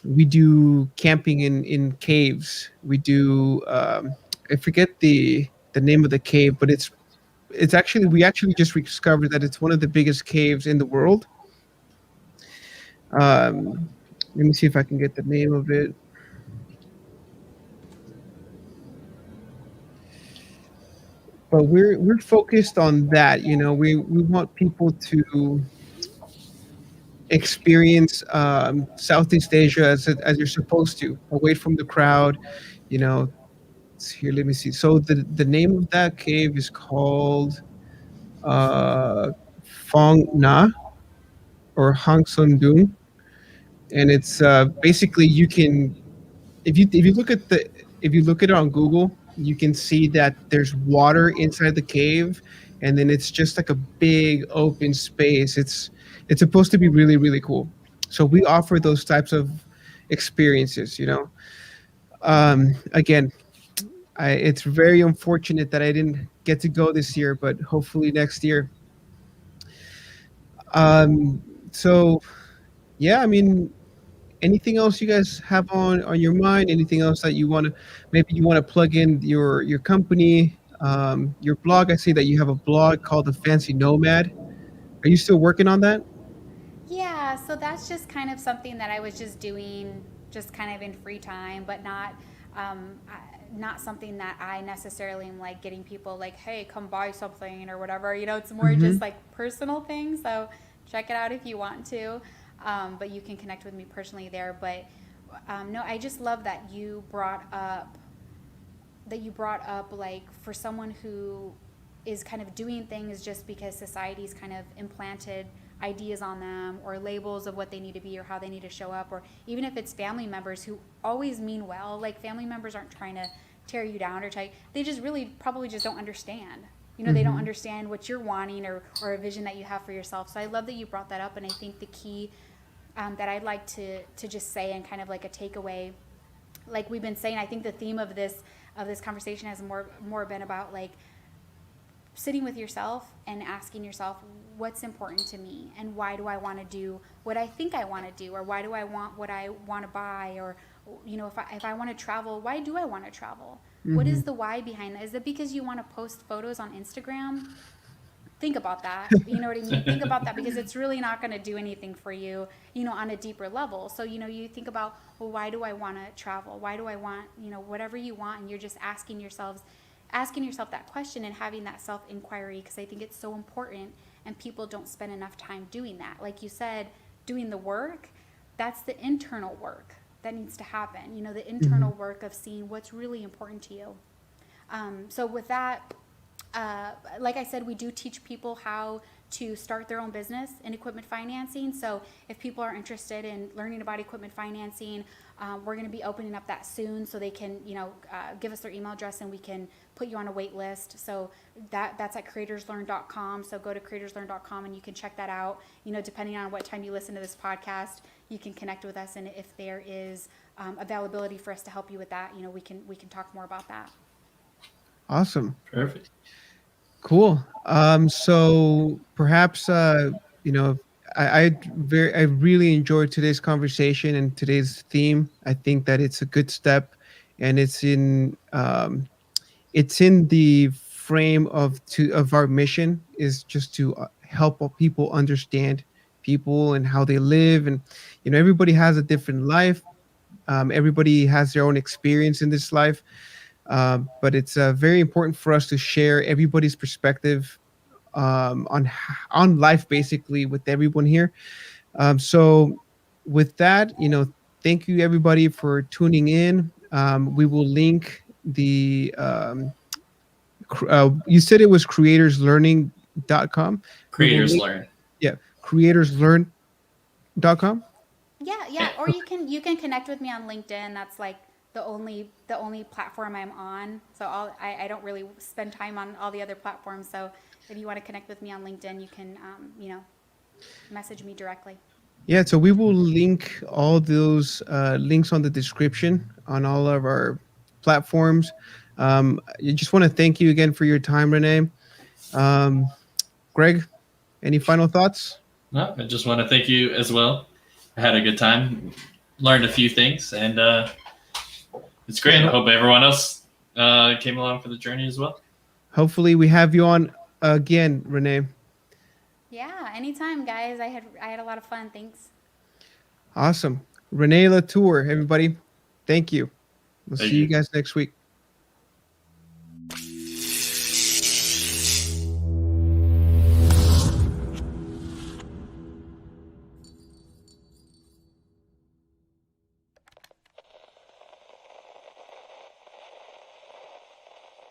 We do camping in caves. We do. I forget the name of the cave, but it's actually we actually just discovered that it's one of the biggest caves in the world. Let me see if I can get the name of it. But we're focused on that. We want people to experience Southeast Asia as you're supposed to, away from the crowd. You know, here, let me see. So the name of that cave is called uh, Fong Na or Hang Son Dung, and it's basically you can if you look at the if you look at it on Google, you can see that there's water inside the cave, and then it's just like a big open space. It's supposed to be really really cool. So we offer those types of experiences. Again, it's very unfortunate that I didn't get to go this year, but hopefully next year. Um, so yeah, I mean, anything else you guys have on your mind? Anything else that you want to maybe you want to plug in your company, your blog? I see that you have a blog called the Fancy Nomad. Are you still working on that? Yeah, so that's just kind of something that I was just doing, just kind of in free time, but not something that I necessarily am like getting people like, hey, come buy something or whatever. It's more Mm-hmm. just like personal things. So check it out if you want to, but you can connect with me personally there. But no, I just love that you brought up like for someone who is kind of doing things just because society's kind of implanted ideas on them or labels of what they need to be or how they need to show up, or even if it's family members who always mean well. Like family members aren't trying to tear you down or they just really probably just don't understand. They don't Mm-hmm. understand what you're wanting, or a vision that you have for yourself. So I love that you brought that up, and I think the key that I'd like to just say, and kind of like a takeaway, like we've been saying, I think the theme of this conversation has more been about like sitting with yourself and asking yourself what's important to me, and why do I want to do what I think I want to do, or why do I want what I want to buy, or if I want to travel, why do I want to travel? What Mm-hmm. is the why behind that? Is it because you want to post photos on Instagram? Think about that. You know what I mean? Think about that, because it's really not going to do anything for you, on a deeper level. So, you think about, well, why do I want to travel? Why do I want, whatever you want? And you're just asking yourself that question and having that self inquiry, because I think it's so important, and people don't spend enough time doing that. Like you said, doing the work, that's the internal work that needs to happen. The Mm-hmm. internal work of seeing what's really important to you. So with that, like I said, we do teach people how to start their own business in equipment financing. So if people are interested in learning about equipment financing, we're going to be opening up that soon, so they can, give us their email address and we can put you on a wait list. So that's at creatorslearn.com. So go to creatorslearn.com and you can check that out. Depending on what time you listen to this podcast, you can connect with us, and if there is availability for us to help you with that, we can talk more about that. Awesome. Perfect. Cool. So perhaps you know, I really enjoyed today's conversation and today's theme. I think that it's a good step, and it's in the frame of our mission is just to help people understand people and how they live, and everybody has a different life. Everybody has their own experience in this life, but it's very important for us to share everybody's perspective on life, basically, with everyone here. So, with that, thank you everybody for tuning in. We will link the. You said it was creatorslearning.com. We will Creators link, learn. yeah, creatorslearn.com. Yeah, Yeah. yeah. Or you can connect with me on LinkedIn. That's like the only platform I'm on. So I don't really spend time on all the other platforms. So if you want to connect with me on LinkedIn, you can message me directly. Yeah, so we will link all those links on the description on all of our platforms. I just want to thank you again for your time, Renee. Um, Greg, any final thoughts? No, I just want to thank you as well. I had a good time, learned a few things, and it's Yeah, great. I hope everyone else came along for the journey as well. hopefully we have you on again, Renee. Yeah, anytime, guys. I had a lot of fun. Thanks. Awesome. Renee La Tour, everybody. Thank you. We'll Thank see you you. guys next week.